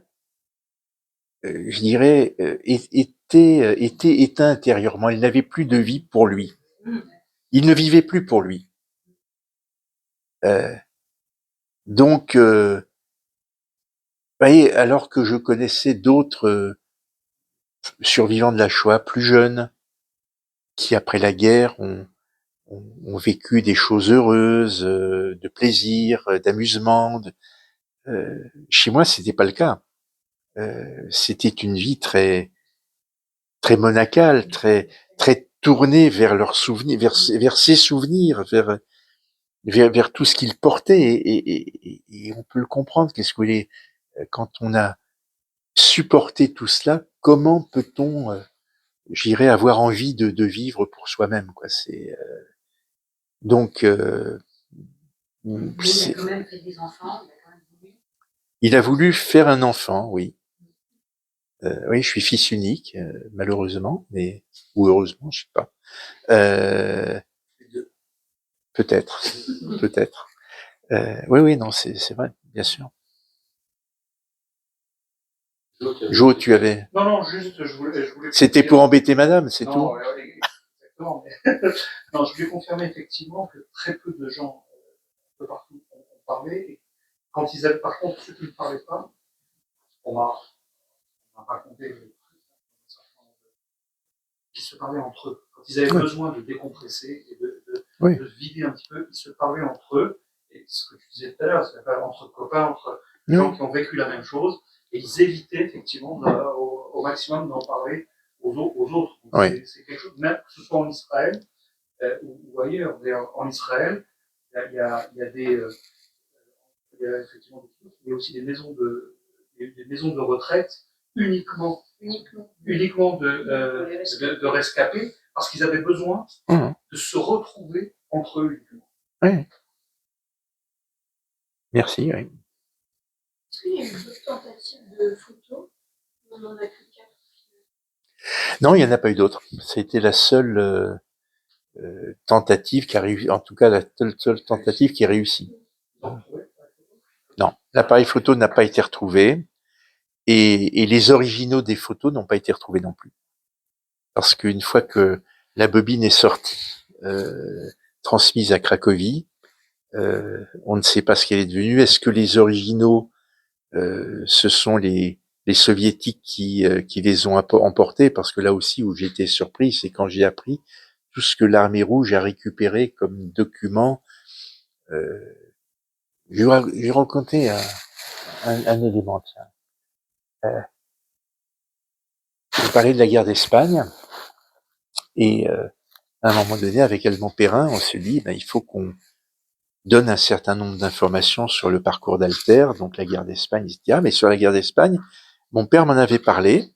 je dirais, était éteint intérieurement. Il n'avait plus de vie pour lui. Il ne vivait plus pour lui. Donc, vous voyez, alors que je connaissais d'autres survivants de la Shoah plus jeunes, qui après la guerre ont vécu des choses heureuses, de plaisir, d'amusement. Chez moi, c'était pas le cas. C'était une vie très très monacale, très tournée vers leurs souvenirs, vers ses souvenirs, vers tout ce qu'ils portaient. Et on peut le comprendre. Qu'est-ce que vous voulez, quand on a supporté tout cela, comment peut-on, j'irais, avoir envie de vivre pour soi-même, quoi. C'est donc Mais il a quand même fait des enfants, il a voulu faire un enfant, oui. Oui, je suis fils unique, malheureusement, mais ou heureusement, je sais pas. Peut-être, peut-être. Oui, oui, non, c'est vrai, bien sûr. Jo, tu avais. Non, juste, je voulais. C'était pour embêter madame, c'est tout. Non, exactement. Mais non, je voulais confirmer effectivement que très peu de gens, un peu partout, ont parlé. Et quand ils avaient, par contre, ceux qui ne parlaient pas, on m'a raconté qu'ils se parlaient entre eux. Quand ils avaient besoin de décompresser et de se vider un petit peu, ils se parlaient entre eux. Et ce que tu disais tout à l'heure, c'est entre copains, entre gens qui ont vécu la même chose. Et ils évitaient effectivement au maximum d'en parler aux autres. C'est quelque chose, même que ce soit en Israël ou ailleurs. En Israël, il y a effectivement il y a aussi des maisons de retraite uniquement de rescapés, parce qu'ils avaient besoin de se retrouver entre eux uniquement. Oui. Merci, oui. Est-ce qu'il y a eu d'autres tentatives de photos? On n'en a que 4. Non, il n'y en a pas eu d'autres. C'était la seule tentative qui a réussi, en tout cas la seule tentative qui a réussi. Non, l'appareil photo n'a pas été retrouvé et les originaux des photos n'ont pas été retrouvés non plus. Parce qu'une fois que la bobine est sortie, transmise à Cracovie, on ne sait pas ce qu'elle est devenue. Est-ce que les originaux, ce sont les soviétiques qui les ont emportés? Parce que là aussi où j'ai été surpris, c'est quand j'ai appris tout ce que l'armée rouge a récupéré comme document. Je vais raconter un élément. Tiens. Je parlais de la guerre d'Espagne et à un moment donné, avec Edmond Perrin, on se dit, il faut qu'on donne un certain nombre d'informations sur le parcours d'Alter, donc la guerre d'Espagne, etc. Mais sur la guerre d'Espagne, mon père m'en avait parlé.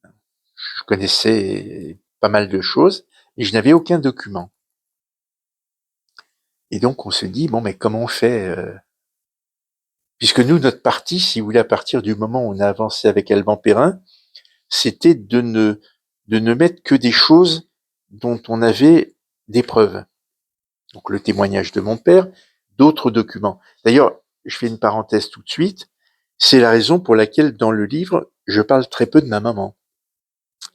Je connaissais pas mal de choses, mais je n'avais aucun document. Et donc on se dit, bon, mais comment on fait puisque nous, notre parti, si vous voulez, à partir du moment où on a avancé avec Alban Perrin, c'était de ne mettre que des choses dont on avait des preuves. Donc le témoignage de mon père, d'autres documents. D'ailleurs, je fais une parenthèse tout de suite, c'est la raison pour laquelle dans le livre, je parle très peu de ma maman,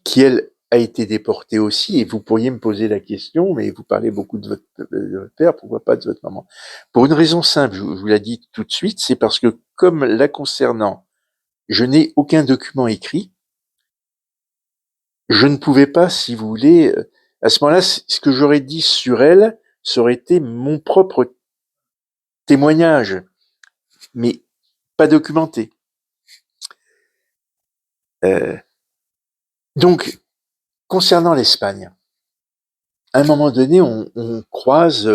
qui elle a été déportée aussi, et vous pourriez me poser la question, mais vous parlez beaucoup de votre père, pourquoi pas de votre maman? Pour une raison simple, je vous la dis tout de suite, c'est parce que comme la concernant, je n'ai aucun document écrit, je ne pouvais pas, si vous voulez, à ce moment-là, ce que j'aurais dit sur elle, ça aurait été mon propre témoignage, mais pas documenté. Donc, concernant l'Espagne, à un moment donné, on croise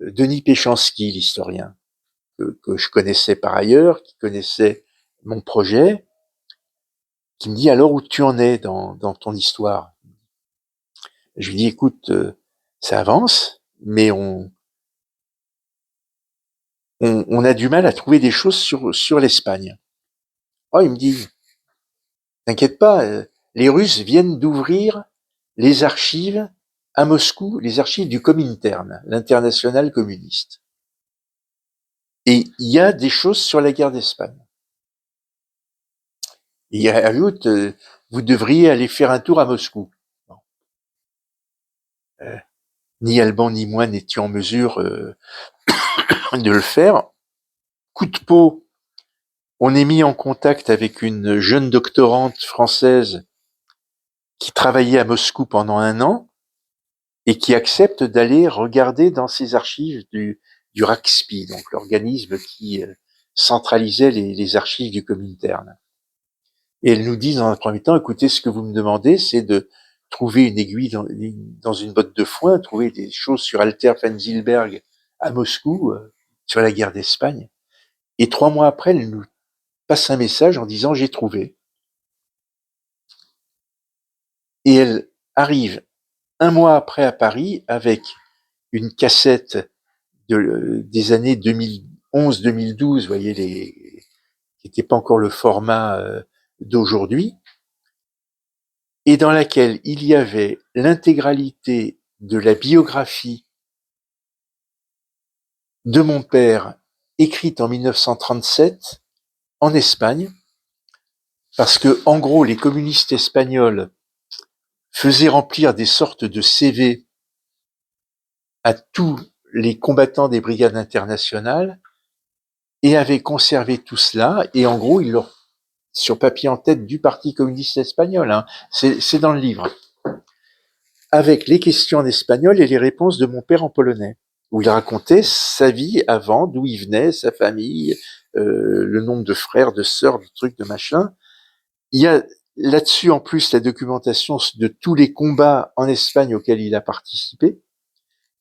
Denis Péchanski, l'historien, que je connaissais par ailleurs, qui connaissait mon projet, qui me dit alors où tu en es dans ton histoire. Je lui dis écoute, ça avance, mais on a du mal à trouver des choses sur l'Espagne. Oh, il me dit t'inquiète pas, les Russes viennent d'ouvrir les archives à Moscou, les archives du Comintern, l'international communiste. Et il y a des choses sur la guerre d'Espagne. Et il ajoute, vous devriez aller faire un tour à Moscou. Bon. Ni Alban ni moi n'étions en mesure de le faire. Coup de peau, on est mis en contact avec une jeune doctorante française qui travaillait à Moscou pendant 1 an et qui accepte d'aller regarder dans ses archives du RACSPI, donc l'organisme qui centralisait les archives du Comintern. Et elle nous dit dans un premier temps, écoutez, ce que vous me demandez, c'est de trouver une aiguille dans une botte de foin, trouver des choses sur Alter van Zilberg à Moscou, sur la guerre d'Espagne. Et 3 mois après, elle nous passe un message en disant, j'ai trouvé. Et elle arrive 1 mois après à Paris avec une cassette des années 2011-2012, vous voyez, qui n'était pas encore le format d'aujourd'hui, et dans laquelle il y avait l'intégralité de la biographie de mon père, écrite en 1937 en Espagne, parce que, en gros, les communistes espagnols faisaient remplir des sortes de CV à tous les combattants des brigades internationales et avaient conservé tout cela, et en gros, ils leur sur papier en tête du Parti communiste espagnol, hein. C'est dans le livre, avec les questions en espagnol et les réponses de mon père en polonais, où il racontait sa vie avant, d'où il venait, sa famille, le nombre de frères, de sœurs, de trucs, de machin. Il y a là-dessus en plus la documentation de tous les combats en Espagne auxquels il a participé,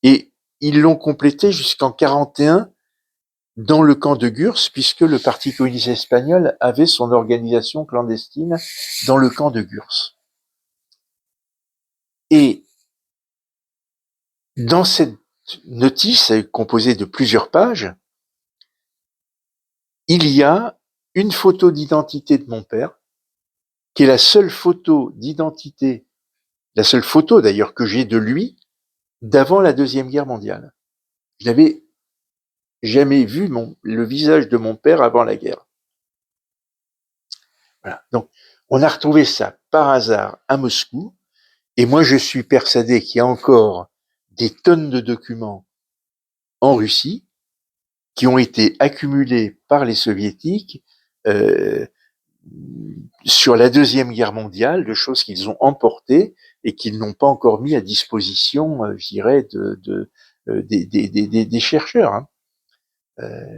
et ils l'ont complété jusqu'en 41 dans le camp de Gurs, puisque le Parti communiste espagnol avait son organisation clandestine dans le camp de Gurs. Et dans cette notice, composée de plusieurs pages, il y a une photo d'identité de mon père, qui est la seule photo d'identité, la seule photo d'ailleurs que j'ai de lui, d'avant la Deuxième Guerre mondiale. Je n'avais jamais vu le visage de mon père avant la guerre. Voilà. Donc, on a retrouvé ça par hasard à Moscou, et moi je suis persuadé qu'il y a encore des tonnes de documents en Russie qui ont été accumulés par les soviétiques sur la Deuxième Guerre mondiale, de choses qu'ils ont emportées et qu'ils n'ont pas encore mis à disposition, je dirais, des chercheurs. Hein.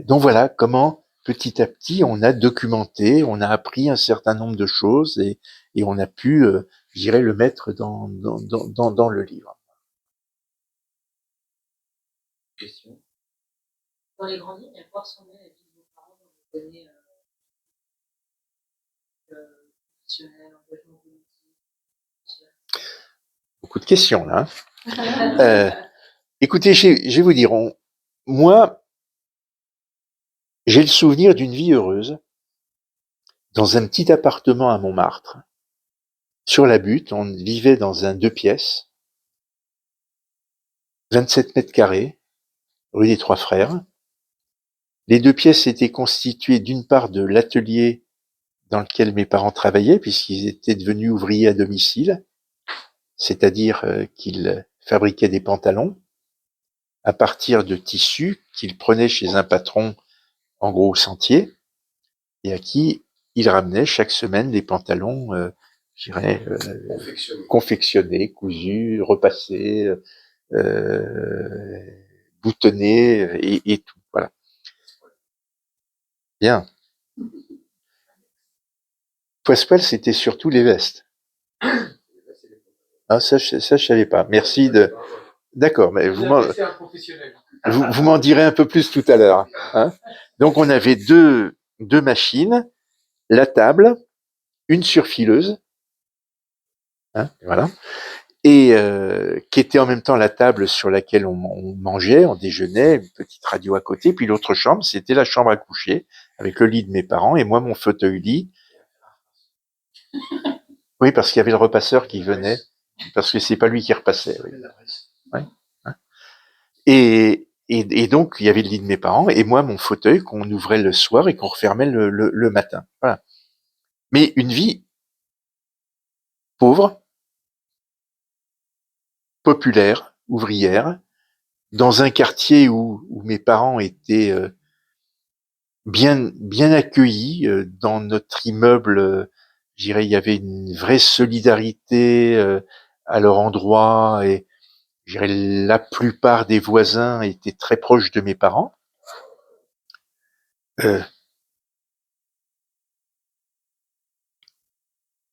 Donc voilà comment petit à petit on a documenté, on a appris un certain nombre de choses et on a pu, je dirais, le mettre dans le livre. Question. Dans les grandes lignes, à quoi ressemblait la vie de vos parents dans vos années professionnelles, engagement politique? Beaucoup de questions là. Écoutez, je vais vous dire, moi, j'ai le souvenir d'une vie heureuse dans un petit appartement à Montmartre, sur la Butte. On vivait dans un 2 pièces, 27 mètres carrés, rue des Trois Frères. Les 2 pièces étaient constituées d'une part de l'atelier dans lequel mes parents travaillaient, puisqu'ils étaient devenus ouvriers à domicile, c'est-à-dire qu'ils fabriquaient des pantalons à partir de tissus qu'ils prenaient chez un patron, en gros au Sentier, et à qui ils ramenaient chaque semaine des pantalons, je dirais, confectionnés, cousus, repassés, boutonnés et tout. Voilà. Bien. Poispoil, c'était surtout les vestes. Ah, ça, je savais pas. Merci de. D'accord, mais Vous avez laissé un professionnel. vous m'en direz un peu plus tout à l'heure. Hein. Donc, on avait deux machines, la table, une surfileuse, hein, voilà, et qui était en même temps la table sur laquelle on mangeait, on déjeunait, une petite radio à côté, puis l'autre chambre, c'était la chambre à coucher, avec le lit de mes parents, et moi, mon fauteuil-lit. Oui, parce qu'il y avait le repasseur qui venait, parce que c'est pas lui qui repassait. Oui. Ouais. Hein. Et donc, il y avait le lit de mes parents, et moi, mon fauteuil qu'on ouvrait le soir et qu'on refermait le matin. Voilà. Mais une vie pauvre, populaire, ouvrière, dans un quartier où mes parents étaient bien accueillis dans notre immeuble. Je dirais, il y avait une vraie solidarité à leur endroit, et je dirais, la plupart des voisins étaient très proches de mes parents.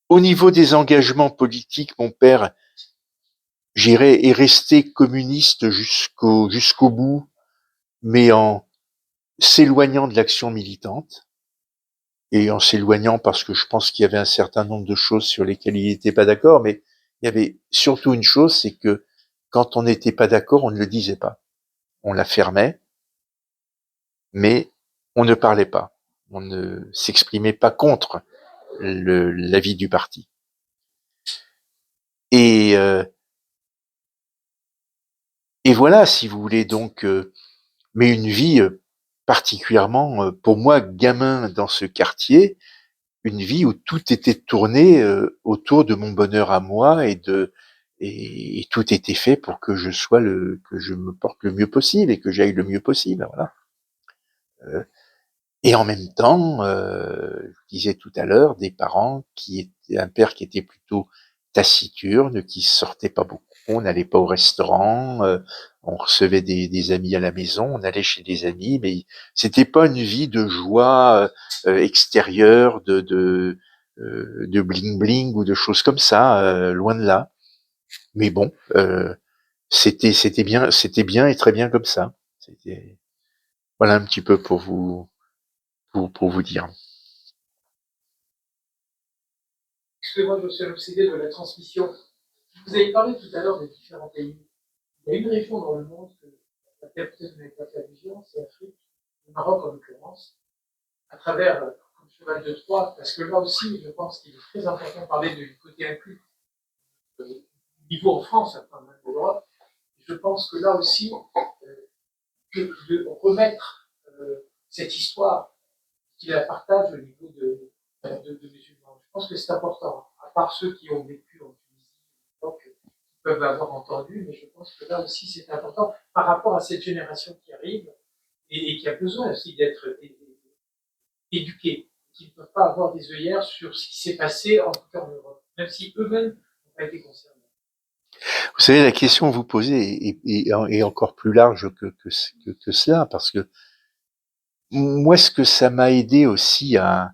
Au niveau des engagements politiques, mon père, j'irais, est resté communiste jusqu'au bout, mais en s'éloignant de l'action militante, et en s'éloignant parce que je pense qu'il y avait un certain nombre de choses sur lesquelles il n'était pas d'accord, mais il y avait surtout une chose, c'est que quand on n'était pas d'accord, on ne le disait pas. On la fermait, mais on ne parlait pas. On ne s'exprimait pas contre l'avis du parti. Et voilà, si vous voulez, donc, mais une vie particulièrement, pour moi, gamin dans ce quartier, une vie où tout était tourné autour de mon bonheur à moi, et tout était fait pour que que je me porte le mieux possible et que j'aille le mieux possible. Voilà. Et en même temps, je disais tout à l'heure, un père qui était plutôt taciturne, qui sortait pas beaucoup, on n'allait pas au restaurant, on recevait des amis à la maison, on allait chez des amis, mais c'était pas une vie de joie extérieure, de bling bling ou de choses comme ça, loin de là. Mais bon, c'était bien et très bien comme ça. Voilà un petit peu pour vous dire. Excusez-moi, je me suis obsédé de la transmission. Vous avez parlé tout à l'heure des différents pays. Il y a une région dans le monde que laquelle peut-être vous n'avez pas fait allusion, c'est l'Afrique, le Maroc en l'occurrence, à travers le cheval de Troie, parce que là aussi, je pense qu'il est très important de parler du côté inclus, du niveau en France, enfin même en Europe. Je pense que là aussi, de remettre cette histoire qu'il la partage au niveau de musulmans. Je pense que c'est important, à part ceux qui ont vécu en Tunisie, donc, qui peuvent avoir entendu, mais je pense que là aussi c'est important par rapport à cette génération qui arrive et qui a besoin aussi d'être éduquée, qui ne peuvent pas avoir des œillères sur ce qui s'est passé en tout cas en Europe, même si eux-mêmes n'ont pas été concernés. Vous savez, la question que vous posez est encore plus large que cela, parce que moi, ce que ça m'a aidé aussi à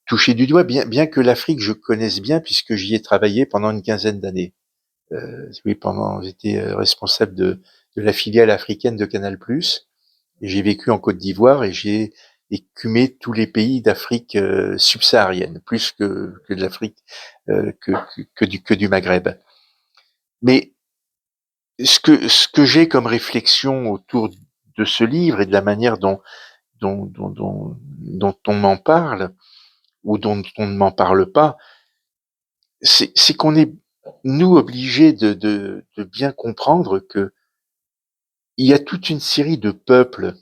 toucher du doigt, bien que l'Afrique, je connaisse bien, puisque j'y ai travaillé pendant une quinzaine d'années. Oui, j'étais responsable de la filiale africaine de Canal+. Et j'ai vécu en Côte d'Ivoire et j'ai écumé tous les pays d'Afrique subsaharienne, plus que de l'Afrique, que du Maghreb. Mais ce que j'ai comme réflexion autour de ce livre et de la manière dont dont on m'en parle ou dont on ne m'en parle pas, c'est qu'on est, nous, obligés de bien comprendre que il y a toute une série de peuples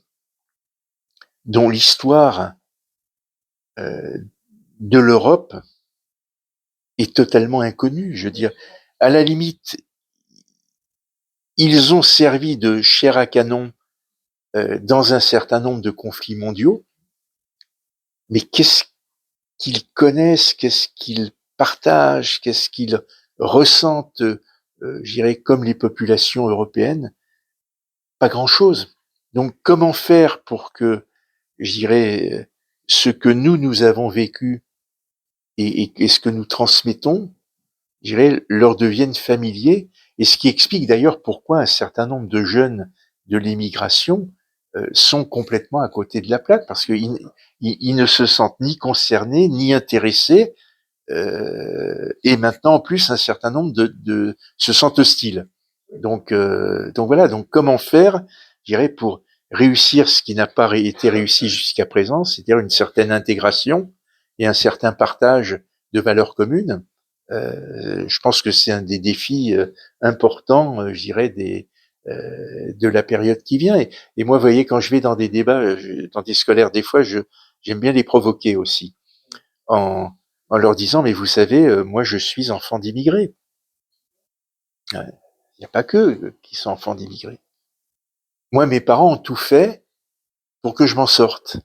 dont l'histoire de l'Europe est totalement inconnue. Je veux dire, à la limite, ils ont servi de chair à canon dans un certain nombre de conflits mondiaux, mais qu'est-ce qu'ils connaissent, qu'est-ce qu'ils partagent, qu'est-ce qu'ils ressentent, je dirais, comme les populations européennes? Pas grand-chose. Donc, comment faire pour que, je dirais, ce que nous avons vécu et ce que nous transmettons, je dirais, leur devienne familier, et ce qui explique d'ailleurs pourquoi un certain nombre de jeunes de l'émigration sont complètement à côté de la plaque, parce qu'ils ne se sentent ni concernés, ni intéressés, et maintenant en plus un certain nombre de se sentent hostiles. Donc voilà, donc comment faire, je dirais, pour réussir ce qui n'a pas été réussi jusqu'à présent, c'est-à-dire une certaine intégration et un certain partage de valeurs communes. Je pense que c'est un des défis importants, je dirais, de la période qui vient. Et moi, vous voyez, quand je vais dans des débats, dans des scolaires, des fois, j'aime bien les provoquer aussi, en, en leur disant, mais vous savez, moi, je suis enfant d'immigrés. Il n'y a pas que qui sont enfants d'immigrés. Moi, mes parents ont tout fait pour que je m'en sorte,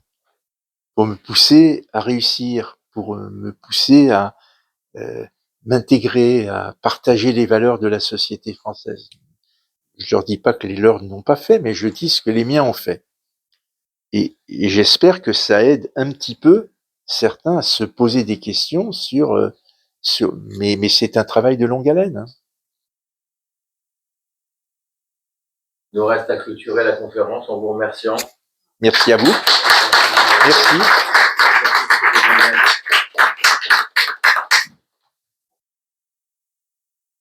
pour me pousser à réussir, pour me pousser à m'intégrer, à partager les valeurs de la société française. Je leur dis pas que les leurs n'ont pas fait, mais je dis ce que les miens ont fait. Et j'espère que ça aide un petit peu certains à se poser des questions mais c'est un travail de longue haleine. Hein. Il nous reste à clôturer la conférence en vous remerciant. Merci à vous. Merci.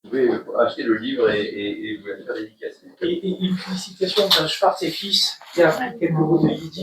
Vous pouvez acheter le livre et vous le faire dédicacer. Et une félicitation d'un Schwarz et fils qui a appris quelques mots de yiddish.